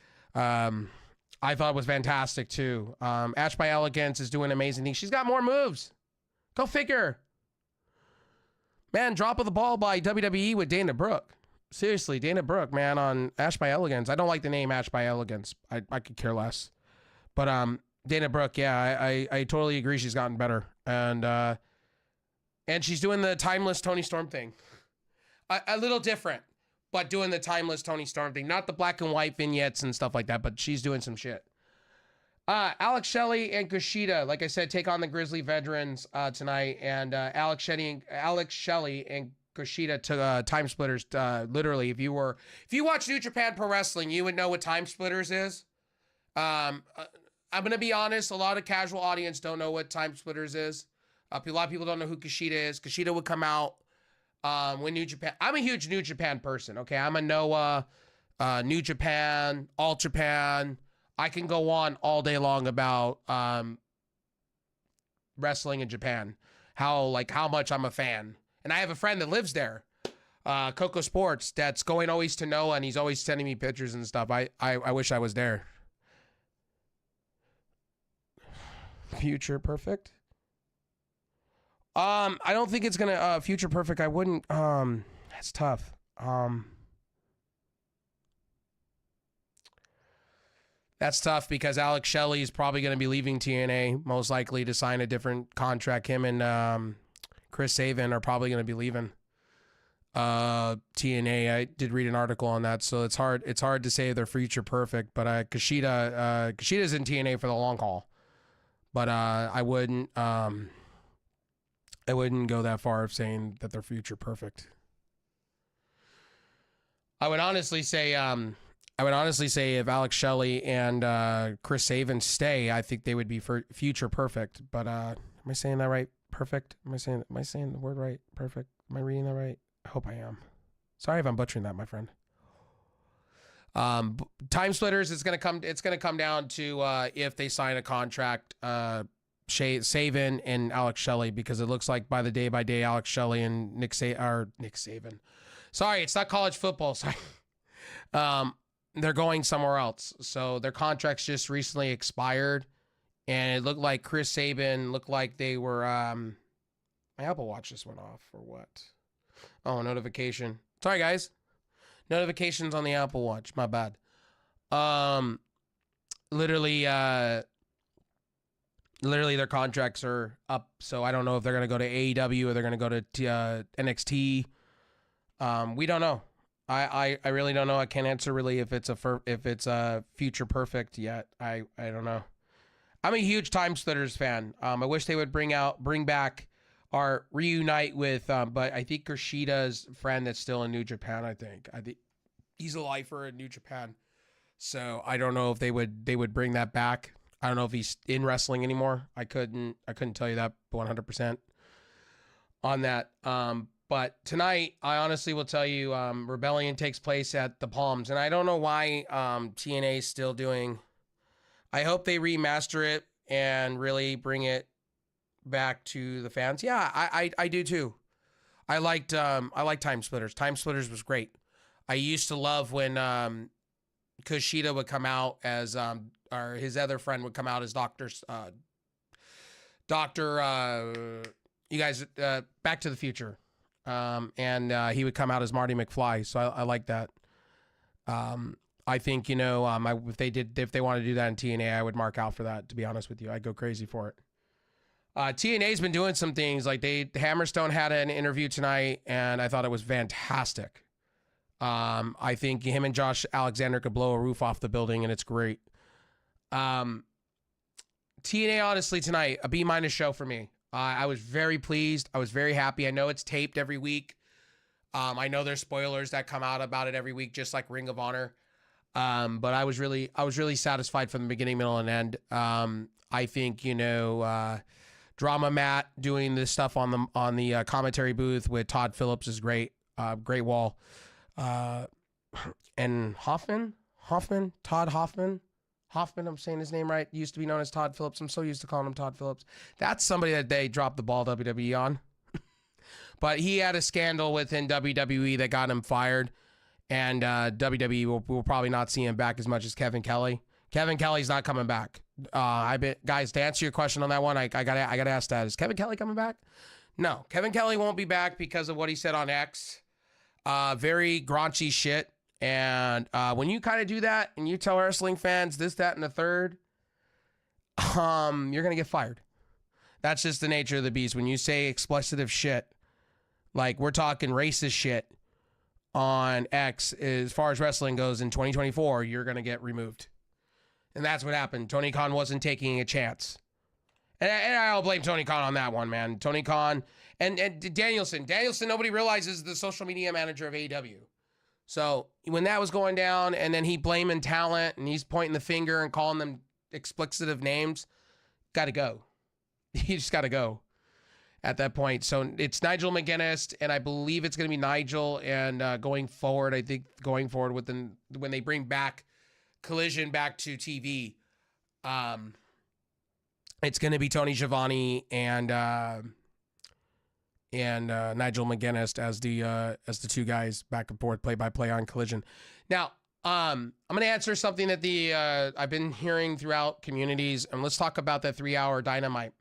I thought it was fantastic too. Ash by Elegance is doing an amazing thing. She's got more moves. Go figure. Man, drop of the ball by WWE with Dana Brooke. Seriously, Dana Brooke, man, on Ash by Elegance. I don't like the name Ash by Elegance. I could care less. But Dana Brooke, yeah, I totally agree. She's gotten better. And she's doing the timeless Tony Storm thing. A little different, but doing the timeless Tony Storm thing. Not the black and white vignettes and stuff like that, but she's doing some shit. Alex Shelley and Kushida, like I said, take on the Grizzly Veterans tonight. And Alex Shelley and Kushida took Time Splitters. Literally, if you watch New Japan Pro Wrestling, you would know what Time Splitters is. I'm going to be honest, a lot of casual audience don't know what Time Splitters is. A lot of people don't know who Kushida is. Kushida would come out when New Japan. I'm a huge New Japan person, okay? I'm a Noah, New Japan, All Japan. I can go on all day long about wrestling in Japan, how much I'm a fan. And I have a friend that lives there, Coco Sports, that's going always to Noah, and he's always sending me pictures and stuff. I wish I was there. Future Perfect? I don't think it's gonna Future Perfect. I wouldn't. That's tough. That's tough because Alex Shelley is probably going to be leaving TNA, most likely to sign a different contract. Him and Chris Sabin are probably going to be leaving TNA. I did read an article on that, so it's hard to say they're future perfect. But Kushida's in TNA for the long haul. But I wouldn't go that far of saying that they're future perfect. I would honestly say if Alex Shelley and Chris Sabin stay, I think they would be for future perfect. But am I saying that right? Perfect? Am I saying the word right? Perfect? Am I reading that right? I hope I am. Sorry if I'm butchering that, my friend. Time Splitters is gonna come. It's gonna come down to if they sign a contract, Sabin and Alex Shelley, because it looks like by day Alex Shelley and Nick Sabin. Sorry, it's not college football. Sorry. They're going somewhere else. So their contracts just recently expired, and it looked like Chris Sabin looked like they were. My Apple Watch just went off or what? Oh, notification. Sorry, guys. Notifications on the Apple Watch. My bad. Literally their contracts are up. So I don't know if they're gonna go to AEW or they're gonna go to NXT. We don't know. I really don't know. I can't answer really if it's a future perfect yet. I don't know. I'm a huge Time Splitters fan. I wish they would bring back or reunite with, but I think Kushida's friend that's still in New Japan. I think he's a lifer in New Japan. So I don't know if they would bring that back. I don't know if he's in wrestling anymore. I couldn't tell you that 100% on that. But tonight, I honestly will tell you, Rebellion takes place at the Palms, and I don't know why TNA is still doing. I hope they remaster it and really bring it back to the fans. Yeah, I do too. I liked Time Splitters. Time Splitters was great. I used to love when Kushida would come out as or his other friend would come out as you guys, Back to the Future. And he would come out as Marty McFly. So I like that. I think, you know, if they want to do that in TNA, I would mark out for that, to be honest with you. I'd go crazy for it. TNA's been doing some things like Hammerstone had an interview tonight and I thought it was fantastic. I think him and Josh Alexander could blow a roof off the building and it's great. TNA, honestly, tonight, a B- show for me. I was very pleased. I was very happy. I know it's taped every week. I know there's spoilers that come out about it every week, just like Ring of Honor. But I was really satisfied from the beginning, middle, and end. I think, you know, Drama Matt doing this stuff on the commentary booth with Todd Phillips is great. Great wall. And Todd Hoffman, I'm saying his name right, used to be known as Todd Phillips. I'm so used to calling him Todd Phillips. That's somebody that they dropped the ball WWE on. But he had a scandal within WWE that got him fired. And WWE will probably not see him back as much as Kevin Kelly. Kevin Kelly's not coming back. Guys, to answer your question on that one, I gotta ask that. Is Kevin Kelly coming back? No, Kevin Kelly won't be back because of what he said on X. Very graunchy shit. And when you kind of do that and you tell wrestling fans this, that, and the third, you're going to get fired. That's just the nature of the beast. When you say expletive shit, like we're talking racist shit on X, as far as wrestling goes in 2024, you're going to get removed. And that's what happened. Tony Khan wasn't taking a chance. And I'll blame Tony Khan on that one, man. Tony Khan and Danielson. Danielson, nobody realizes, the social media manager of AEW. So when that was going down and then he blaming talent and he's pointing the finger and calling them expletive names, got to go. You just got to go at that point. So it's Nigel McGuinness, and I believe it's going to be Nigel. And going forward, I think going forward when they bring back Collision back to TV, it's going to be Tony Schiavone and Nigel McGuinness as the two guys back and forth, play-by-play on Collision. Now, I'm going to answer something that I've been hearing throughout communities, and let's talk about that 3-hour Dynamite.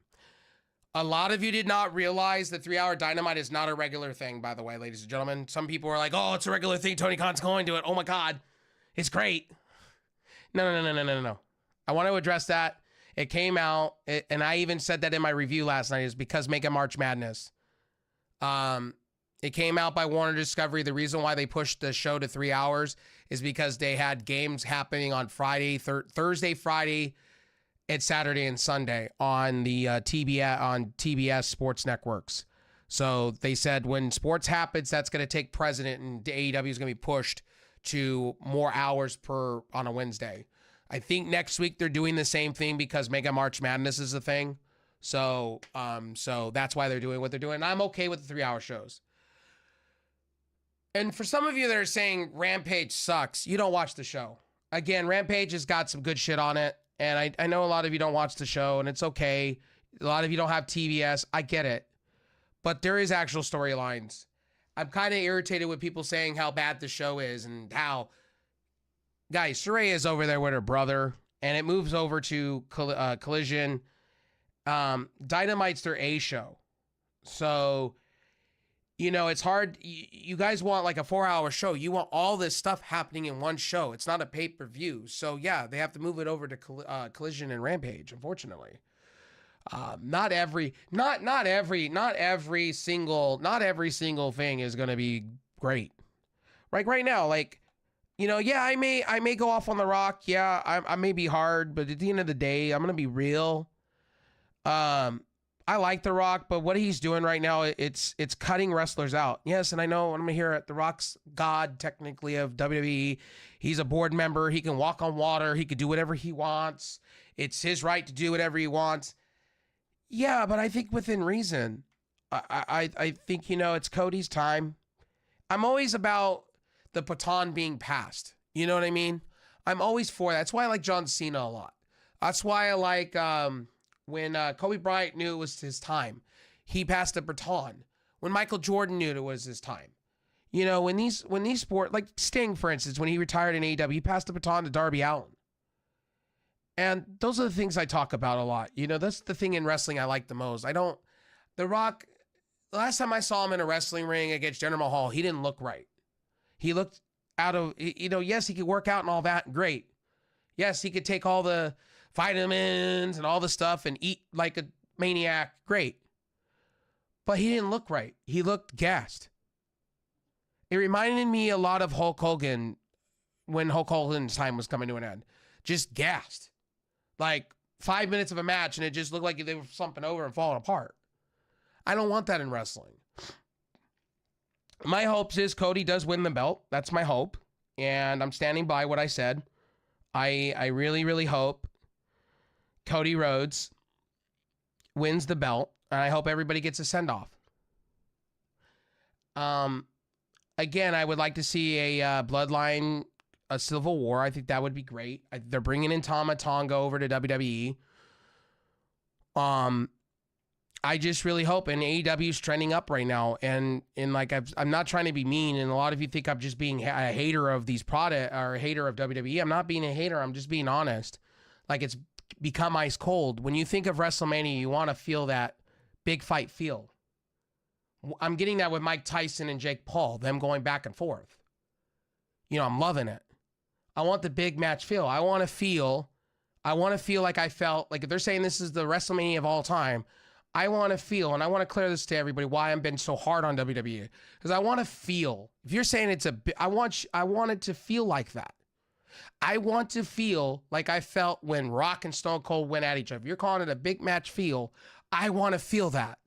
A lot of you did not realize that 3-hour Dynamite is not a regular thing, by the way, ladies and gentlemen. Some people are like, oh, it's a regular thing. Tony Khan's going to it. Oh, my God. It's great. No. I want to address that. It came out, and I even said that in my review last night, is because Mega March Madness. It came out by Warner Discovery. The reason why they pushed the show to 3 hours is because they had games happening on Friday, Thursday, Friday, and Saturday and Sunday on the TBS sports networks. So they said when sports happens, that's going to take precedent, and AEW is going to be pushed to more hours on a Wednesday. I think next week they're doing the same thing because Mega March Madness is a thing. So that's why they're doing what they're doing. And I'm okay with the 3-hour shows. And for some of you that are saying Rampage sucks, you don't watch the show. Again, Rampage has got some good shit on it. And I know a lot of you don't watch the show, and it's okay. A lot of you don't have TBS. I get it. But there is actual storylines. I'm kind of irritated with people saying how bad the show is and how... Guys, Saraya is over there with her brother, and it moves over to Collision. Dynamite's their A show. So, you know, it's hard. You guys want like a 4-hour show. You want all this stuff happening in one show. It's not a pay-per-view. So, yeah, they have to move it over to Collision and Rampage, unfortunately. Not every single thing is going to be great. Like right now, like, you know, yeah, I may go off on The Rock. Yeah, I may be hard, but at the end of the day, I'm going to be real. I like The Rock, but what he's doing right now, it's cutting wrestlers out. Yes, and I know I'm here at The Rock's God, technically, of WWE. He's a board member. He can walk on water. He could do whatever he wants. It's his right to do whatever he wants. Yeah, but I think within reason. I think, it's Cody's time. I'm always about the baton being passed. You know what I mean? I'm always for that. That's why I like John Cena a lot. That's why I like when Kobe Bryant knew it was his time. He passed the baton. When Michael Jordan knew it was his time. When these sport, like Sting, for instance, when he retired in AEW, he passed the baton to Darby Allin. And those are the things I talk about a lot. That's the thing in wrestling I like the most. The Rock, the last time I saw him in a wrestling ring against Jinder Mahal, he didn't look right. He looked out of, yes, he could work out and all that, great. Yes, he could take all the vitamins and all the stuff and eat like a maniac, great. But he didn't look right. He looked gassed. It reminded me a lot of Hulk Hogan when Hulk Hogan's time was coming to an end. Just gassed. Like 5 minutes of a match and it just looked like they were slumping over and falling apart. I don't want that in wrestling. My hopes is Cody does win the belt. That's my hope. And I'm standing by what I said. I really, really hope Cody Rhodes wins the belt. And I hope everybody gets a send-off. Again, I would like to see a Bloodline, a Civil War. I think that would be great. They're bringing in Tama Tonga over to WWE. I just really hope, and AEW's trending up right now, and like I'm not trying to be mean, and a lot of you think I'm just being a hater of these product or a hater of WWE. I'm not being a hater. I'm just being honest. Like, it's become ice cold. When you think of WrestleMania, you want to feel that big fight feel. I'm getting that with Mike Tyson and Jake Paul, them going back and forth. I'm loving it. I want the big match feel. I want to feel like I felt, like if they're saying this is the WrestleMania of all time, I want to feel, and I want to clear this to everybody, why I've been so hard on WWE. Because I want to feel, if you're saying I want it to feel like that. I want to feel like I felt when Rock and Stone Cold went at each other. If you're calling it a big match feel, I want to feel that.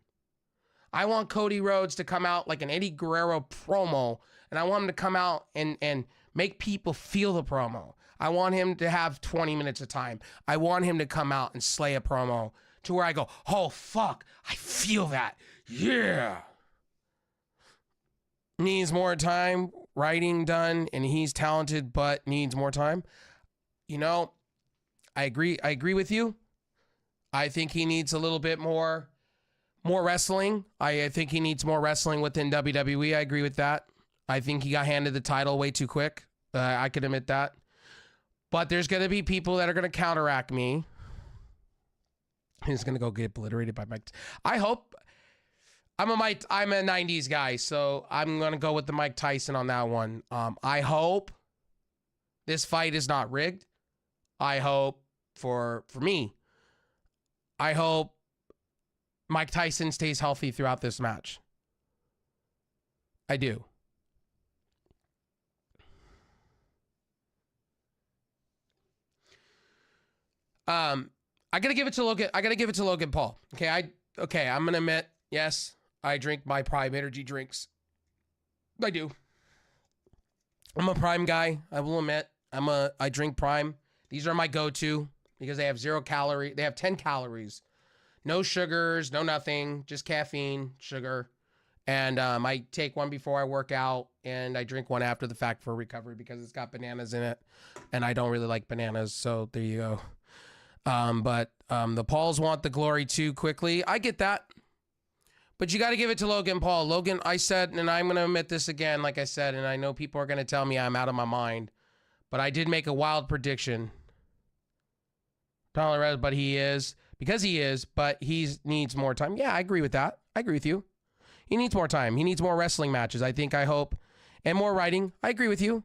I want Cody Rhodes to come out like an Eddie Guerrero promo, and I want him to come out and make people feel the promo. I want him to have 20 minutes of time. I want him to come out and slay a promo to where I go, oh, fuck, I feel that. Yeah. Needs more time, writing done, and he's talented, but needs more time. I agree with you. I think he needs a little bit more wrestling. I think he needs more wrestling within WWE. I agree with that. I think he got handed the title way too quick. I could admit that. But there's going to be people that are going to counteract me. He's going to go get obliterated by Mike. I hope. I'm a 90s guy, so I'm going to go with the Mike Tyson on that one. I hope this fight is not rigged. I hope for me, I hope Mike Tyson stays healthy throughout this match. I do. I gotta give it to Logan Paul. Okay, I'm gonna admit, yes, I drink my Prime energy drinks. I do. I'm a Prime guy. I will admit, I drink Prime. These are my go-to because they have 0 calorie. They have 10 calories, no sugars, no nothing, just caffeine, sugar, and I take one before I work out, and I drink one after the fact for recovery because it's got bananas in it, and I don't really like bananas. So there you go. But the Pauls want the glory too quickly. I get that. But you got to give it to Logan Paul. Logan, I said, and I'm going to admit this again, like I said, and I know people are going to tell me I'm out of my mind, but I did make a wild prediction. But he is, but he needs more time. Yeah, I agree with that. I agree with you. He needs more time. He needs more wrestling matches, I hope. And more writing. I agree with you.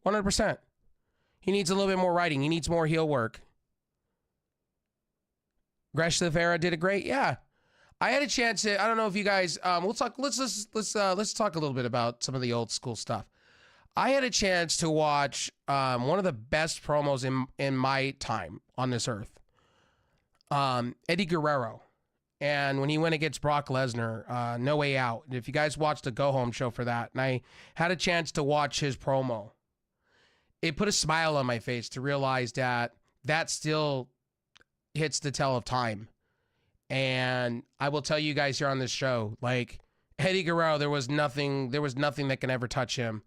100%. He needs a little bit more writing. He needs more heel work. Gresh Rivera did it great. Yeah. I had a chance to, I don't know if you guys, let's talk a little bit about some of the old school stuff. I had a chance to watch one of the best promos in my time on this earth. Eddie Guerrero. And when he went against Brock Lesnar, No Way Out. If you guys watched the Go Home show for that, and I had a chance to watch his promo, it put a smile on my face to realize that still hits the tell of time. And I will tell you guys here on this show, like Eddie Guerrero, there was nothing that can ever touch him.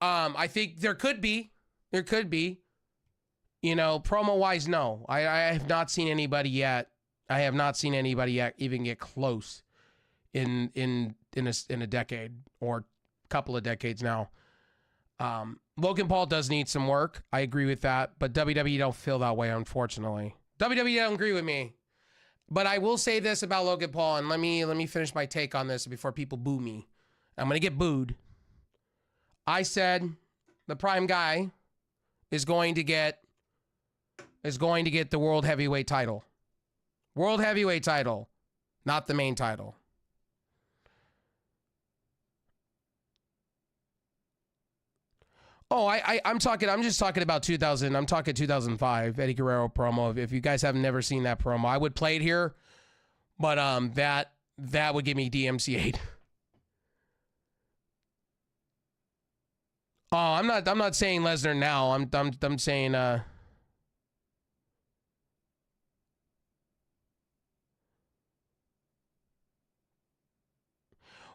I think there could be, you know, promo wise, no. I have not seen anybody yet. I have not seen anybody yet even get close in a decade or couple of decades now. Logan Paul does need some work. I agree with that, but WWE don't feel that way, unfortunately. WWE don't agree with me. But I will say this about Logan Paul, and let me finish my take on this before people boo me. I'm gonna get booed. I said the Prime guy is going to get the World Heavyweight title. World Heavyweight title, not the main title. Oh, I'm just talking about 2000. I'm talking 2005 Eddie Guerrero promo. If you guys have never seen that promo, I would play it here, but that would give me DMCA'd. Oh, I'm not saying Lesnar now. I'm saying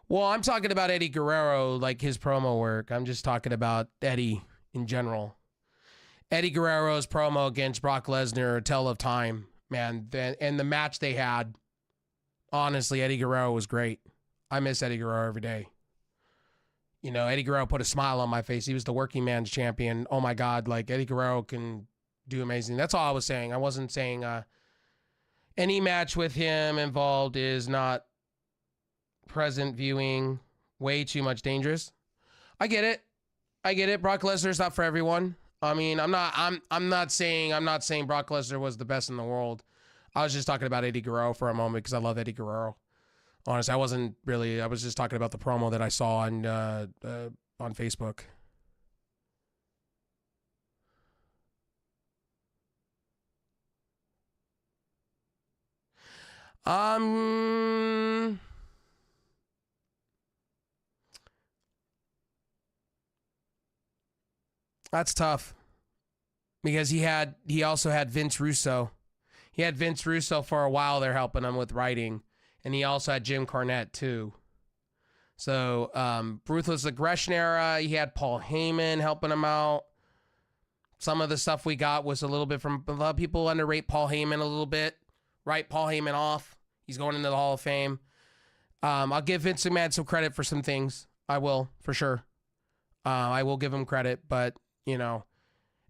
well, I'm talking about Eddie Guerrero, like his promo work. I'm just talking about Eddie in general. Eddie Guerrero's promo against Brock Lesnar, Tell of Time, man. And the match they had, honestly, Eddie Guerrero was great. I miss Eddie Guerrero every day. You know, Eddie Guerrero put a smile on my face. He was the working man's champion. Oh my God, like Eddie Guerrero can do amazing. That's all I was saying. I wasn't saying any match with him involved is not present viewing, way too much dangerous. I get it. Brock Lesnar's not for everyone. I mean, I'm not saying Brock Lesnar was the best in the world. I was just talking about Eddie Guerrero for a moment because I love Eddie Guerrero. Honestly, I was just talking about the promo that I saw on Facebook. That's tough because he also had Vince Russo. He had Vince Russo for a while there helping him with writing, and he also had Jim Cornette too. So Ruthless Aggression era, he had Paul Heyman helping him out. Some of the stuff we got was a little bit from, a lot of people underrate Paul Heyman a little bit. Write Paul Heyman off. He's going into the Hall of Fame. I'll give Vince McMahon some credit for some things. I will, for sure. I will give him credit, but, you know,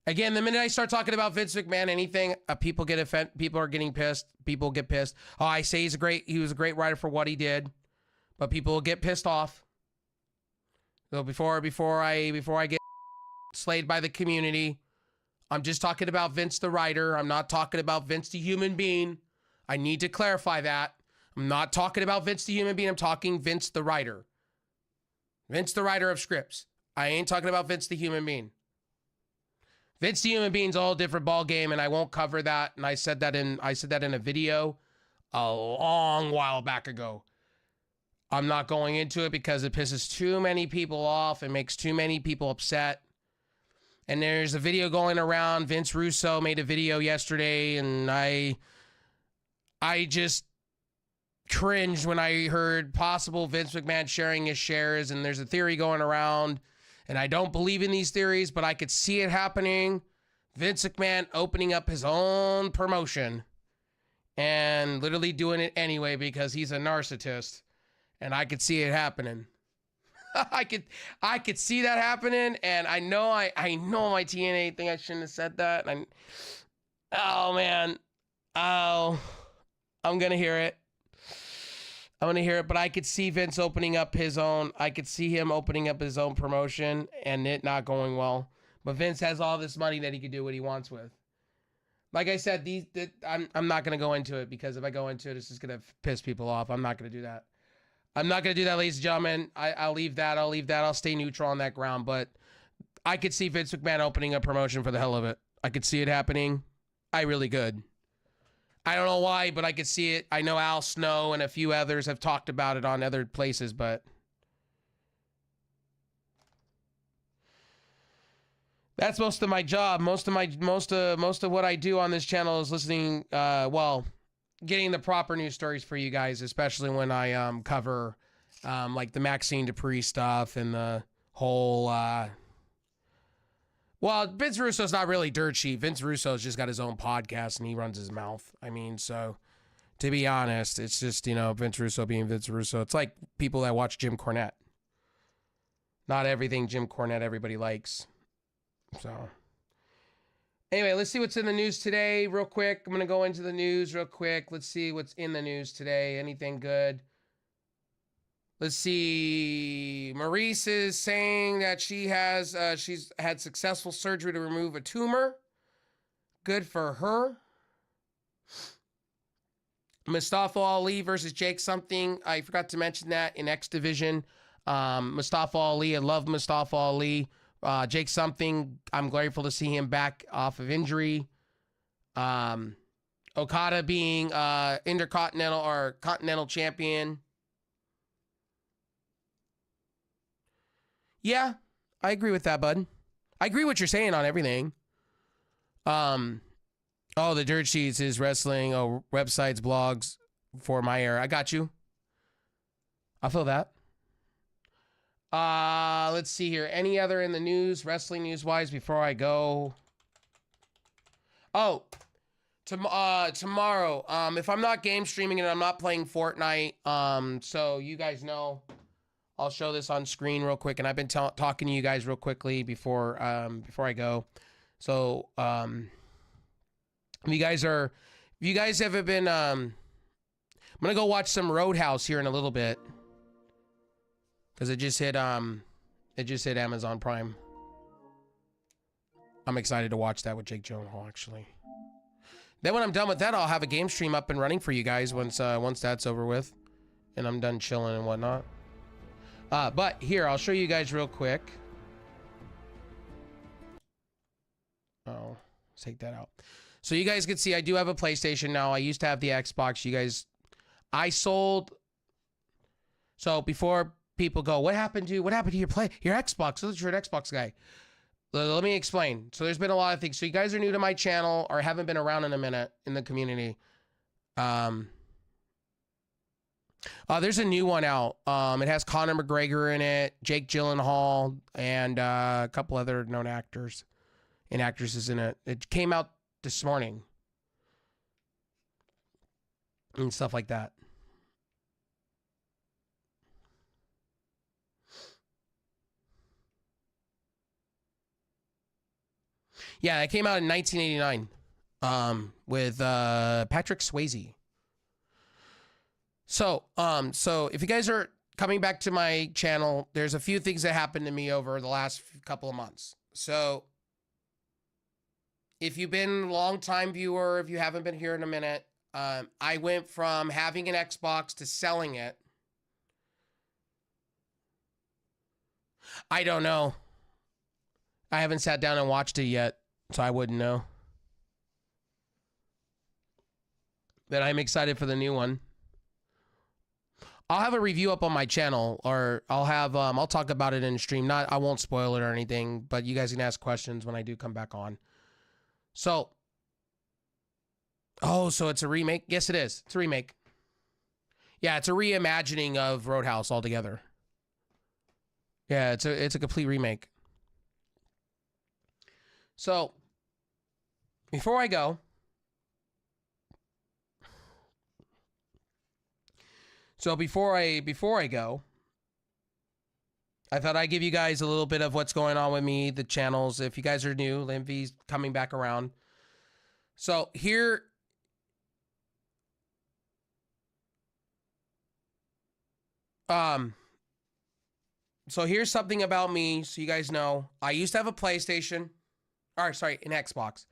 again, the minute I start talking about Vince McMahon, anything, people get offended. People are getting pissed. People get pissed. Oh, I say he was a great writer for what he did, but people will get pissed off. So before I get slayed by the community, I'm just talking about Vince the writer. I'm not talking about Vince the human being. I need to clarify that. I'm not talking about Vince the human being. I'm talking Vince the writer. Vince the writer of scripts. I ain't talking about Vince the human being. Vince the human being's a whole different ball game, and I won't cover that. And I said that in a video a long while back ago. I'm not going into it because it pisses too many people off. It makes too many people upset. And there's a video going around. Vince Russo made a video yesterday, and I just cringed when I heard possible Vince McMahon sharing his shares, and there's a theory going around, and I don't believe in these theories, but I could see it happening. Vince McMahon opening up his own promotion and literally doing it anyway because he's a narcissist, and I could see it happening. I could see that happening, and I know my TNA thing, I shouldn't have said that. Oh man, I'm gonna hear it. But I could see Vince opening up his own. I could see him opening up his own promotion and it not going well. But Vince has all this money that he could do what he wants with. Like I said, I'm not gonna go into it because if I go into it, it's just gonna piss people off. I'm not gonna do that. Ladies and gentlemen. I'll leave that. I'll stay neutral on that ground. But I could see Vince McMahon opening a promotion for the hell of it. I could see it happening. I really could. I don't know why, but I could see it. I know Al Snow and a few others have talked about it on other places, but that's most of my job. Most of what I do on this channel is listening. Well, getting the proper news stories for you guys, especially when I cover like the Maxine Dupree stuff and the whole well, Vince Russo's not really dirt sheet. Vince Russo's just got his own podcast and he runs his mouth. I mean, so to be honest, it's just, you know, Vince Russo being Vince Russo. It's like people that watch Jim Cornette. Not everything Jim Cornette everybody likes. So anyway, let's see what's in the news today real quick. I'm going to go into the news real quick. Let's see what's in the news today. Anything good? Let's see. Maurice is saying that she's had successful surgery to remove a tumor. Good for her. Mustafa Ali versus Jake something. I forgot to mention that in X Division. Mustafa Ali, I love Mustafa Ali. Jake something, I'm grateful to see him back off of injury. Okada being intercontinental or continental champion. Yeah, I agree with that, bud. I agree with what you're saying on everything. Oh, the dirt sheets is wrestling. Oh, websites, blogs for my era. I got you. I feel that. Let's see here. Any other in the news, wrestling news-wise, before I go? Oh, tomorrow. If I'm not game streaming and I'm not playing Fortnite, so you guys know, I'll show this on screen real quick. And I've been talking to you guys real quickly before I go. So, if you guys haven't been, I'm gonna go watch some Roadhouse here in a little bit. Because it just hit Amazon Prime. I'm excited to watch that with Jake Gyllenhaal, actually. Then when I'm done with that, I'll have a game stream up and running for you guys once that's over with. And I'm done chilling and whatnot. But here, I'll show you guys real quick. Oh, let's take that out. So you guys can see I do have a PlayStation now. I used to have the Xbox. You guys, I sold. So before people go, what happened to your Xbox? So you're an Xbox guy. Let me explain. So there's been a lot of things. So you guys are new to my channel or haven't been around in a minute in the community. There's a new one out. It has Conor McGregor in it, Jake Gyllenhaal, and a couple other known actors and actresses in it. It came out this morning and stuff like that. Yeah, it came out in 1989 with Patrick Swayze. So if you guys are coming back to my channel, there's a few things that happened to me over the last couple of months. So if you've been a long-time viewer, if you haven't been here in a minute, I went from having an Xbox to selling it. I don't know. I haven't sat down and watched it yet, so I wouldn't know. But I'm excited for the new one. I'll have a review up on my channel, or I'll talk about it in stream. I won't spoil it or anything, but you guys can ask questions when I do come back on. So, so it's a remake? Yes, it is. It's a remake. Yeah, it's a reimagining of Roadhouse altogether. Yeah, it's a complete remake. So, before I go, I thought I'd give you guys a little bit of what's going on with me, the channels. If you guys are new, Linvy's coming back around. So here, so here's something about me, so you guys know. I used to have a PlayStation, or sorry, an Xbox.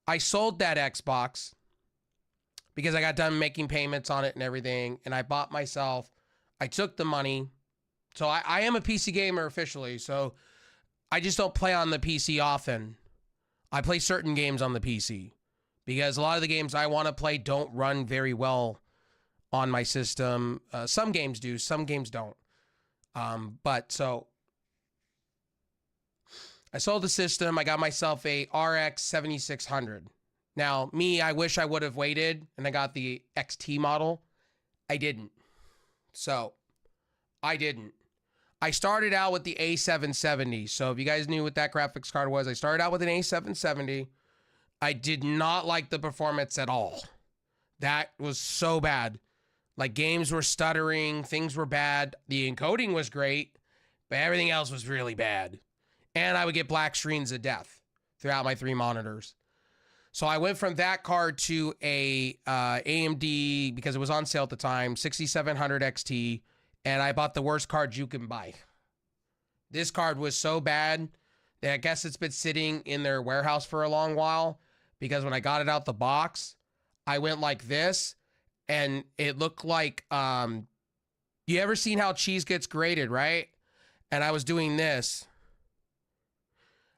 I sold that Xbox because I got done making payments on it and everything, and I bought myself. I took the money. So I am a PC gamer officially, so I just don't play on the PC often. I play certain games on the PC because a lot of the games I want to play don't run very well on my system. Some games do, some games don't. But so I sold the system. I got myself a RX 7600. Now, me, I wish I would have waited and I got the XT model. I didn't. So, I didn't. I started out with the A770. So, if you guys knew what that graphics card was, I started out with an A770. I did not like the performance at all. That was so bad. Like, games were stuttering, things were bad. The encoding was great, but everything else was really bad. And I would get black screens of death throughout my 3 monitors. So I went from that card to a AMD, because it was on sale at the time, 6700 XT, and I bought the worst card you can buy. This card was so bad that I guess it's been sitting in their warehouse for a long while, because when I got it out the box, I went like this, and it looked like, you ever seen how cheese gets grated, right? And I was doing this.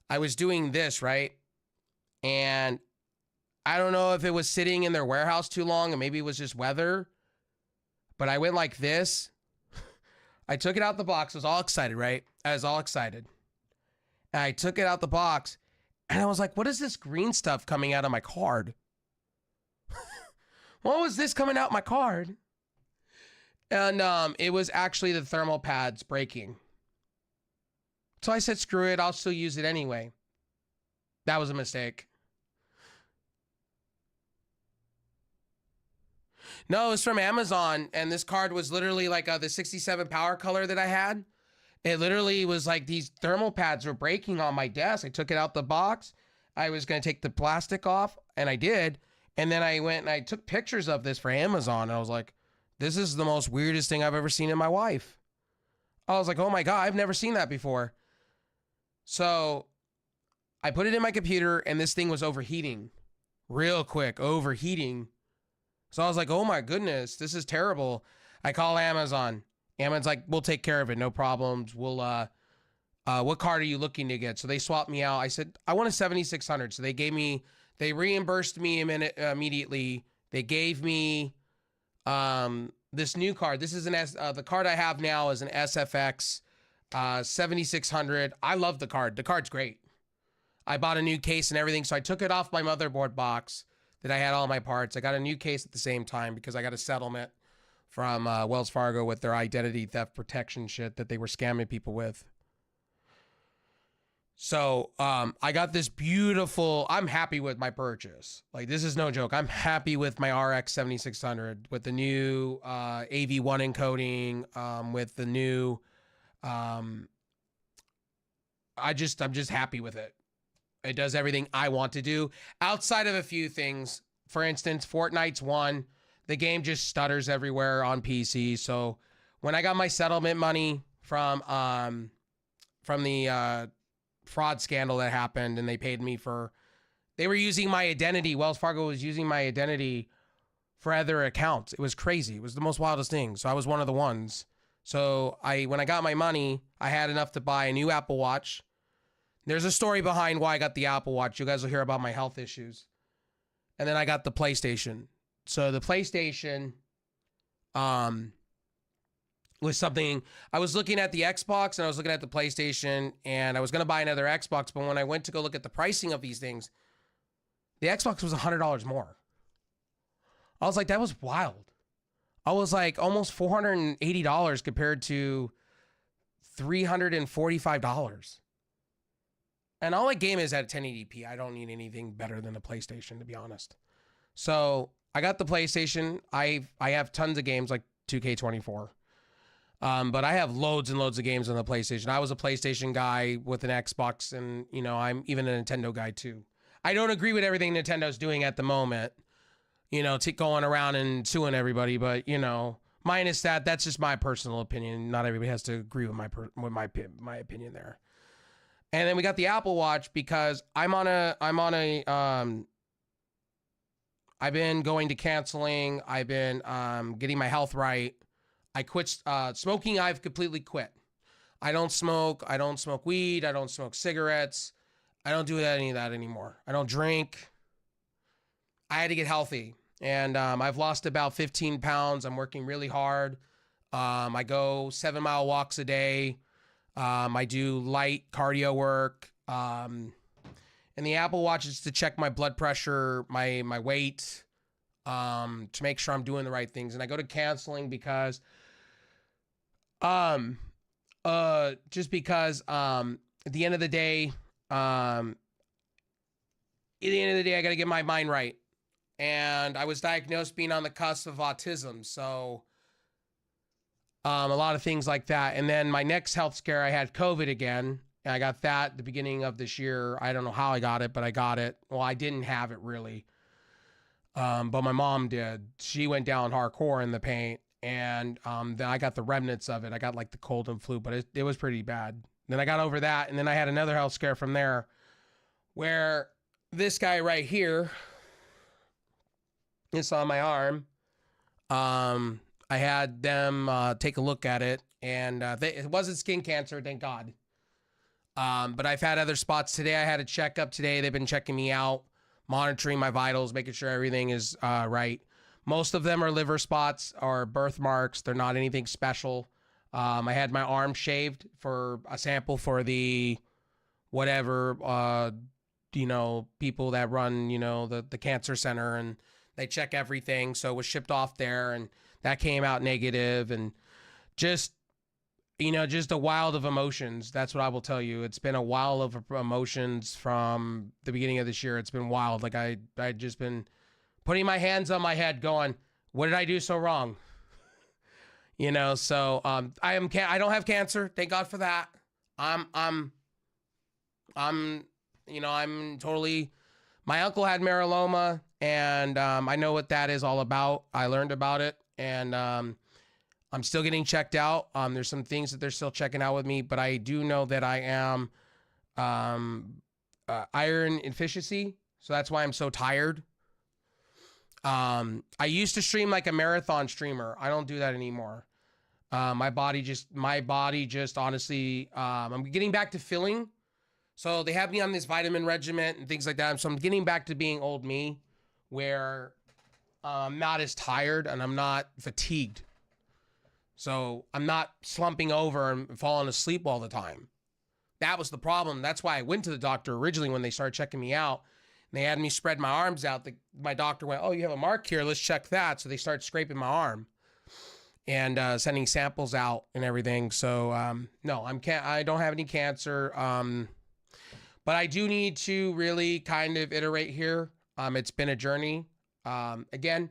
Right? And I don't know if it was sitting in their warehouse too long and maybe it was just weather, but I went like this. I took it out the box. I was all excited, right? I was all excited. And I took it out the box and I was like, what is this green stuff coming out of my card? What was this coming out my card? And it was actually the thermal pads breaking. So I said, screw it. I'll still use it anyway. That was a mistake. No, it was from Amazon. And this card was literally like the 67 power color that I had. It literally was like these thermal pads were breaking on my desk. I took it out the box. I was going to take the plastic off, and I did. And then I went and I took pictures of this for Amazon. And I was like, this is the most weirdest thing I've ever seen in my life. I was like, oh my God, I've never seen that before. So I put it in my computer and this thing was overheating real quick, overheating. So I was like, oh my goodness, this is terrible. I call Amazon. Amazon's like, we'll take care of it. No problems. We'll, what card are you looking to get? So they swapped me out. I said, I want a 7600. So they reimbursed me immediately. They gave me, this new card. This is the card I have now is an SFX, 7600. I love the card. The card's great. I bought a new case and everything. So I took it off my motherboard box that I had all my parts. I got a new case at the same time because I got a settlement from Wells Fargo with their identity theft protection shit that they were scamming people with. So I got this beautiful, I'm happy with my purchase. Like, this is no joke. I'm happy with my RX 7600 with the new AV1 encoding, with the new, I'm just happy with it. It does everything I want to do outside of a few things. For instance, Fortnite's one. The game just stutters everywhere on PC. So when I got my settlement money from the fraud scandal that happened, and they paid me they were using my identity. Wells Fargo was using my identity for other accounts. It was crazy. It was the most wildest thing. So I was one of the ones. So when I got my money, I had enough to buy a new Apple Watch. There's a story behind why I got the Apple Watch. You guys will hear about my health issues. And then I got the PlayStation. So the PlayStation was something, I was looking at the Xbox and I was looking at the PlayStation, and I was going to buy another Xbox. But when I went to go look at the pricing of these things, the Xbox was $100 more. I was like, that was wild. I was like almost $480 compared to $345. And all I game is at 1080p. I don't need anything better than a PlayStation, to be honest. So I got the PlayStation. I have tons of games like 2K24. But I have loads and loads of games on the PlayStation. I was a PlayStation guy with an Xbox, and, you know, I'm even a Nintendo guy too. I don't agree with everything Nintendo's doing at the moment, you know, going around and suing everybody. But, you know, minus that, that's just my personal opinion. Not everybody has to agree with my opinion there. And then we got the Apple Watch because I've been going to counseling. I've been getting my health right. I quit smoking. I've completely quit. I don't smoke. I don't smoke weed. I don't smoke cigarettes. I don't do any of that anymore. I don't drink. I had to get healthy. And I've lost about 15 pounds. I'm working really hard. I go 7-mile walks a day. I do light cardio work. And And the Apple Watch is to check my blood pressure, my weight, to make sure I'm doing the right things. And I go to counseling because, just because, at the end of the day, I got to get my mind right. And I was diagnosed being on the cusp of autism. So, a lot of things like that. And then my next health scare, I had COVID again. And I got that at the beginning of this year. I don't know how I got it, but I got it. Well, I didn't have it really. But my mom did. She went down hardcore in the paint. And then I got the remnants of it. I got like the cold and flu, but it was pretty bad. Then I got over that. And then I had another health scare from there where this guy right here, it's on my arm. I had them take a look at it, and it wasn't skin cancer, thank God. But I've had other spots today. I had a checkup today. They've been checking me out, monitoring my vitals, making sure everything is right. Most of them are liver spots or birthmarks. They're not anything special. I had my arm shaved for a sample for the whatever, people that run, the cancer center, and they check everything. So it was shipped off there, and that came out negative. And just a wild of emotions. That's what I will tell you. It's been a wild of emotions from the beginning of this year. It's been wild. Like I just been putting my hands on my head going, what did I do so wrong? So I don't have cancer. Thank God for that. I'm totally, my uncle had myeloma, and I know what that is all about. I learned about it, and I'm still getting checked out. There's some things that they're still checking out with me, but I do know that I am iron deficiency, so that's why I'm so tired. I used to stream like a marathon streamer. I don't do that anymore. My body just honestly, I'm getting back to filling. So they have me on this vitamin regimen and things like that. So I'm getting back to being old me, where I'm not as tired and I'm not fatigued. So I'm not slumping over and falling asleep all the time. That was the problem. That's why I went to the doctor originally when they started checking me out. And they had me spread my arms out. My doctor went, oh, you have a mark here. Let's check that. So they started scraping my arm and sending samples out and everything. So no, I don't have any cancer. But I do need to really kind of iterate here. It's been a journey. Again,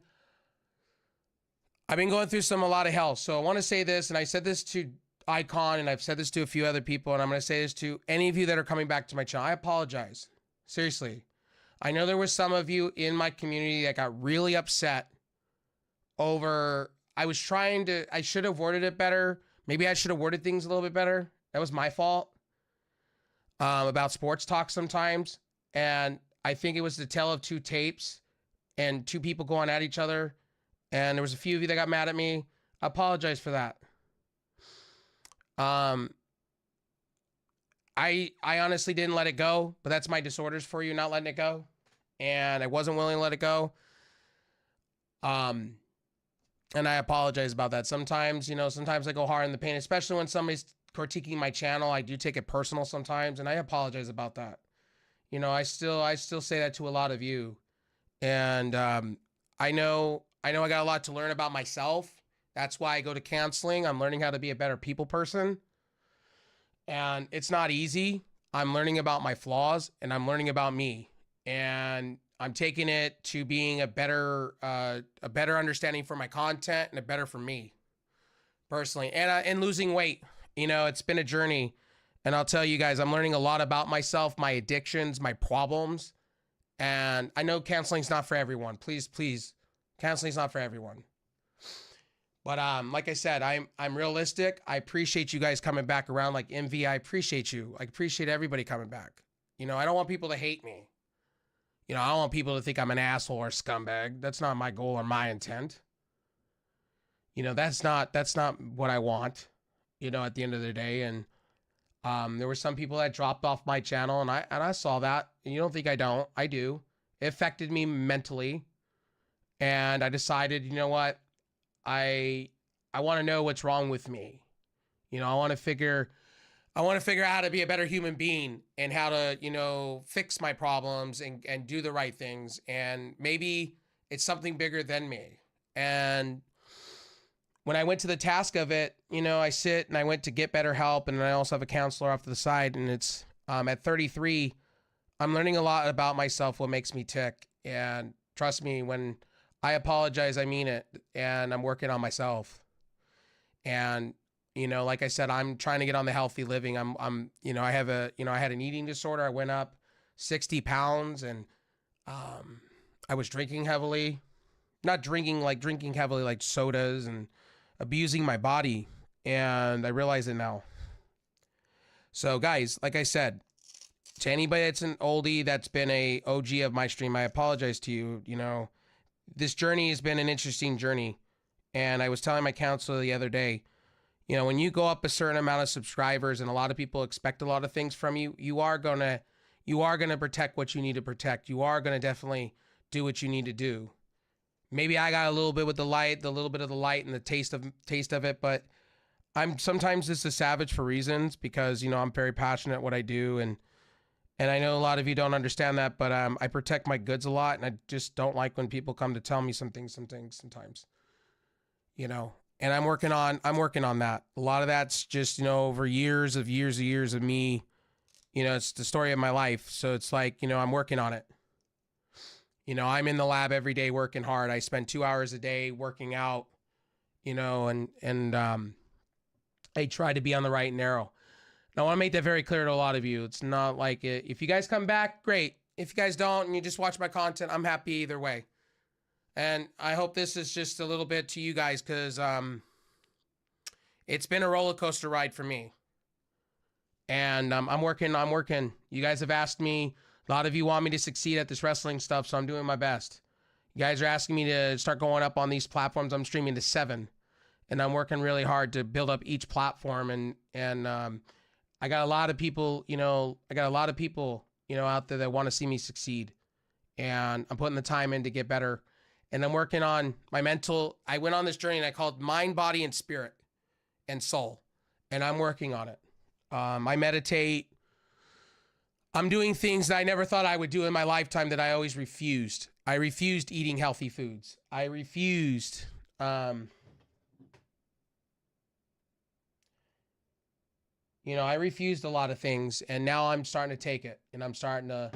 I've been going through a lot of hell. So I want to say this, and I said this to Icon, and I've said this to a few other people, and I'm going to say this to any of you that are coming back to my channel. I apologize. Seriously. I know there were some of you in my community that got really upset over, I should have worded it better. Maybe I should have worded things a little bit better. That was my fault. About sports talk sometimes. And I think it was the tale of two tapes and two people going at each other. And there was a few of you that got mad at me. I apologize for that. I honestly didn't let it go, but that's my disorders for you, not letting it go. And I wasn't willing to let it go. And I apologize about that. Sometimes I go hard in the paint, especially when somebody's critiquing my channel. I do take it personal sometimes, and I apologize about that. I still say that to a lot of you. And I know I got a lot to learn about myself. That's why I go to counseling. I'm learning how to be a better people person. And it's not easy. I'm learning about my flaws, and I'm learning about me. And I'm taking it to being a better understanding for my content and a better for me personally. And losing weight. It's been a journey. And I'll tell you guys, I'm learning a lot about myself, my addictions, my problems. And I know counseling's not for everyone. Please, counseling's not for everyone. But like I said, I'm realistic. I appreciate you guys coming back around, like MV. I appreciate you. I appreciate everybody coming back. I don't want people to hate me. I don't want people to think I'm an asshole or a scumbag. That's not my goal or my intent. That's not what I want. At the end of the day. And there were some people that dropped off my channel, and I saw that. And you don't think I don't? I do. It affected me mentally. And I decided, you know what? I want to know what's wrong with me. I want to figure, I want to figure out how to be a better human being and how to, you know, fix my problems and do the right things. And maybe it's something bigger than me. And when I went to the task of it, you know, I sit and I went to get better help. And I also have a counselor off to the side. And it's at 33, I'm learning a lot about myself, what makes me tick. And trust me, when I apologize, I mean it. And I'm working on myself. And, you know, like I said, I'm trying to get on the healthy living. You know, I had an eating disorder. I went up 60 pounds and I was drinking heavily, not drinking heavily, like sodas, and abusing my body. And I realize it now. So guys, like I said, to anybody that's an oldie, that's been a OG of my stream, I apologize to you. You know, this journey has been an interesting journey. And I was telling my counselor the other day, you know, when you go up a certain amount of subscribers and a lot of people expect a lot of things from you, you are gonna protect what you need to protect. You are gonna definitely do what you need to do. Maybe I got a little bit with the little bit of the light and the taste of it, but I'm sometimes just a savage for reasons, because, you know, I'm very passionate at what I do, and I know a lot of you don't understand that, but I protect my goods a lot, and I just don't like when people come to tell me some things sometimes, you know. And I'm working on that. A lot of that's just, you know, over years of me, you know, it's the story of my life. So it's like, you know, I'm working on it. You know, I'm in the lab every day working hard. I spend 2 hours a day working out, you know, and I try to be on the right and narrow. And I want to make that very clear to a lot of you. It's not like if you guys come back, great. If you guys don't and you just watch my content, I'm happy either way. And I hope this is just a little bit to you guys, because it's been a roller coaster ride for me. And I'm working. You guys have asked me. A lot of you want me to succeed at this wrestling stuff, so I'm doing my best. You guys are asking me to start going up on these platforms. I'm streaming to 7. And I'm working really hard to build up each platform. And I got a lot of people, you know, out there that want to see me succeed. And I'm putting the time in to get better. And I'm working on my mental. I went on this journey and I called mind, body, and spirit and soul. And I'm working on it. I meditate. I'm doing things that I never thought I would do in my lifetime that I always refused. I refused eating healthy foods. I refused. You know, I refused a lot of things, and now I'm starting to take it, and I'm starting to,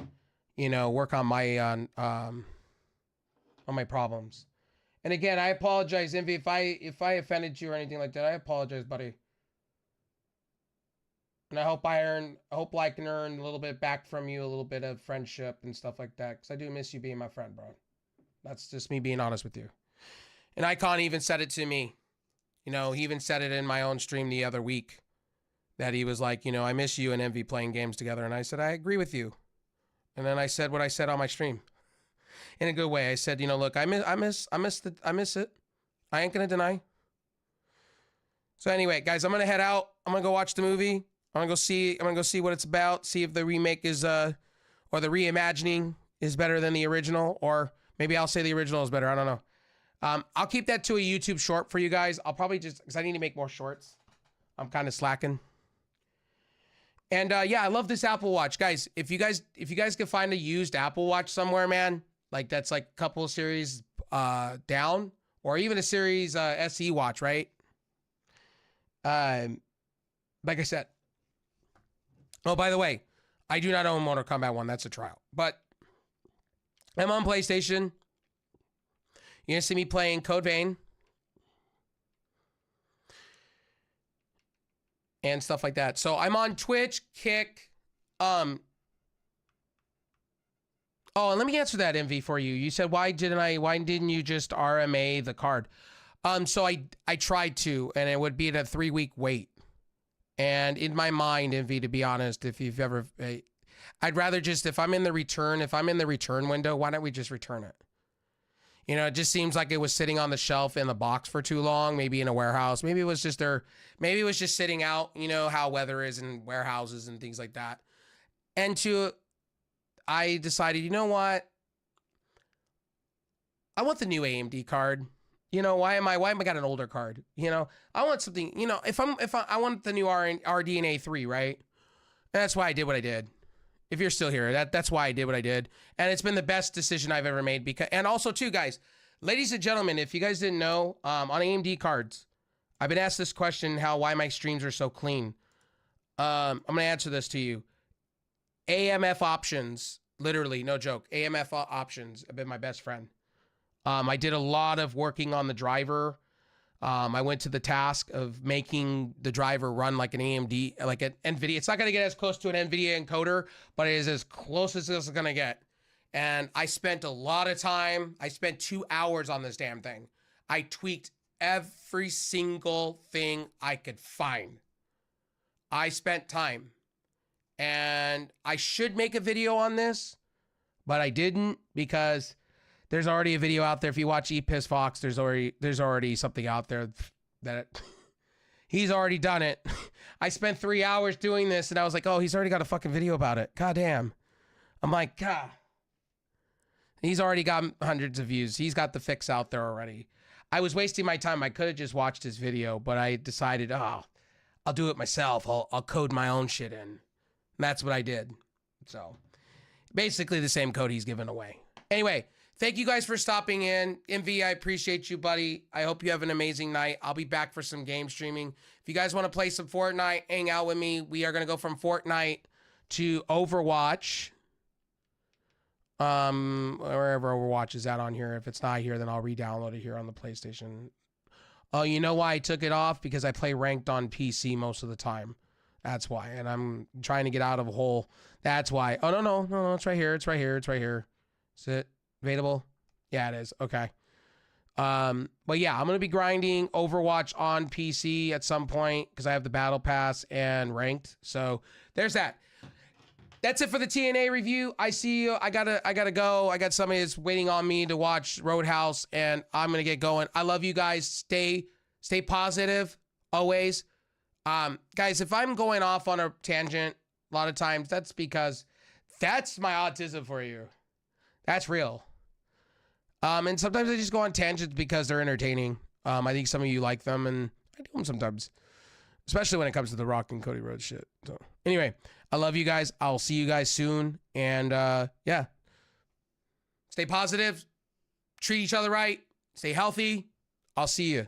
you know, work on my problems. And again, I apologize, Envy, if I offended you or anything like that. I apologize, buddy. And I hope I can earn a little bit back from you, a little bit of friendship and stuff like that, because I do miss you being my friend, bro. That's just me being honest with you. And Icon even said it to me. You know, he even said it in my own stream the other week, that he was like, you know, I miss you and Envy playing games together. And I said, I agree with you. And then I said what I said on my stream. In a good way. I said, you know, look, I miss it. I ain't gonna deny. So anyway, guys, I'm gonna head out. I'm gonna go watch the movie. I'm gonna go see what it's about. See if the remake is or the reimagining is better than the original, or maybe I'll say the original is better. I don't know. I'll keep that to a YouTube short for you guys. I'll probably just, because I need to make more shorts. I'm kind of slacking. And yeah, I love this Apple Watch, guys. If you guys can find a used Apple Watch somewhere, man, like that's like a couple of series down, or even a series SE watch, right? Like I said. Oh, by the way, I do not own Mortal Kombat 1. That's a trial, but I'm on PlayStation. You're gonna see me playing Code Vein and stuff like that. So I'm on Twitch, Kick. Oh, and let me answer that, Envy, for you. You said, why didn't you just RMA the card? So I tried to, and it would be at a 3-week wait. And in my mind, Envy, to be honest, if you've ever, I'd rather just, if I'm in the return window, why don't we just return it? You know, it just seems like it was sitting on the shelf in the box for too long, maybe in a warehouse. Maybe it was just sitting out, you know, how weather is in warehouses and things like that. And I decided, you know what? I want the new AMD card. You know, why am I got an older card? You know, I want something, you know, I want the new RDNA 3, right? That's why I did what I did. If you're still here, that's why I did what I did. And it's been the best decision I've ever made because, and also too, guys, ladies and gentlemen, if you guys didn't know, on AMD cards, I've been asked this question, why my streams are so clean. I'm going to answer this to you. AMF options, literally, no joke. AMF options have been my best friend. I did a lot of working on the driver. I went to the task of making the driver run like an AMD, like an NVIDIA. It's not going to get as close to an NVIDIA encoder, but it is as close as it's going to get. And I spent a lot of time. I spent 2 hours on this damn thing. I tweaked every single thing I could find. I spent time. And I should make a video on this, but I didn't because there's already a video out there. If you watch Piss Fox, there's already something out there that he's already done it. I spent 3 hours doing this and I was like, oh, he's already got a fucking video about it. God damn. I'm like, God. He's already got hundreds of views. He's got the fix out there already. I was wasting my time. I could have just watched his video, but I decided, oh, I'll do it myself. I'll code my own shit in. And that's what I did. So basically the same code he's given away. Anyway, thank you guys for stopping in. MV, I appreciate you, buddy. I hope you have an amazing night. I'll be back for some game streaming. If you guys want to play some Fortnite, hang out with me. We are going to go from Fortnite to Overwatch. Wherever Overwatch is at on here. If it's not here, then I'll re-download it here on the PlayStation. Oh, you know why I took it off? Because I play ranked on PC most of the time. That's why. And I'm trying to get out of a hole. That's why. Oh, no. It's right here. It's right here. Is it available? Yeah, it is. Okay. But yeah, I'm going to be grinding Overwatch on PC at some point because I have the Battle Pass and ranked. So there's that. That's it for the TNA review. I see you. I gotta go. I got somebody that's waiting on me to watch Roadhouse, and I'm gonna get going. I love you guys. Stay positive always. Guys, if I'm going off on a tangent a lot of times, that's because that's my autism for you. That's real. And sometimes I just go on tangents because they're entertaining. I think some of you like them, and I do them sometimes, especially when it comes to the Rock and Cody Rhodes shit. So anyway, I love you guys. I'll see you guys soon. And yeah, stay positive, treat each other right, stay healthy. I'll see you.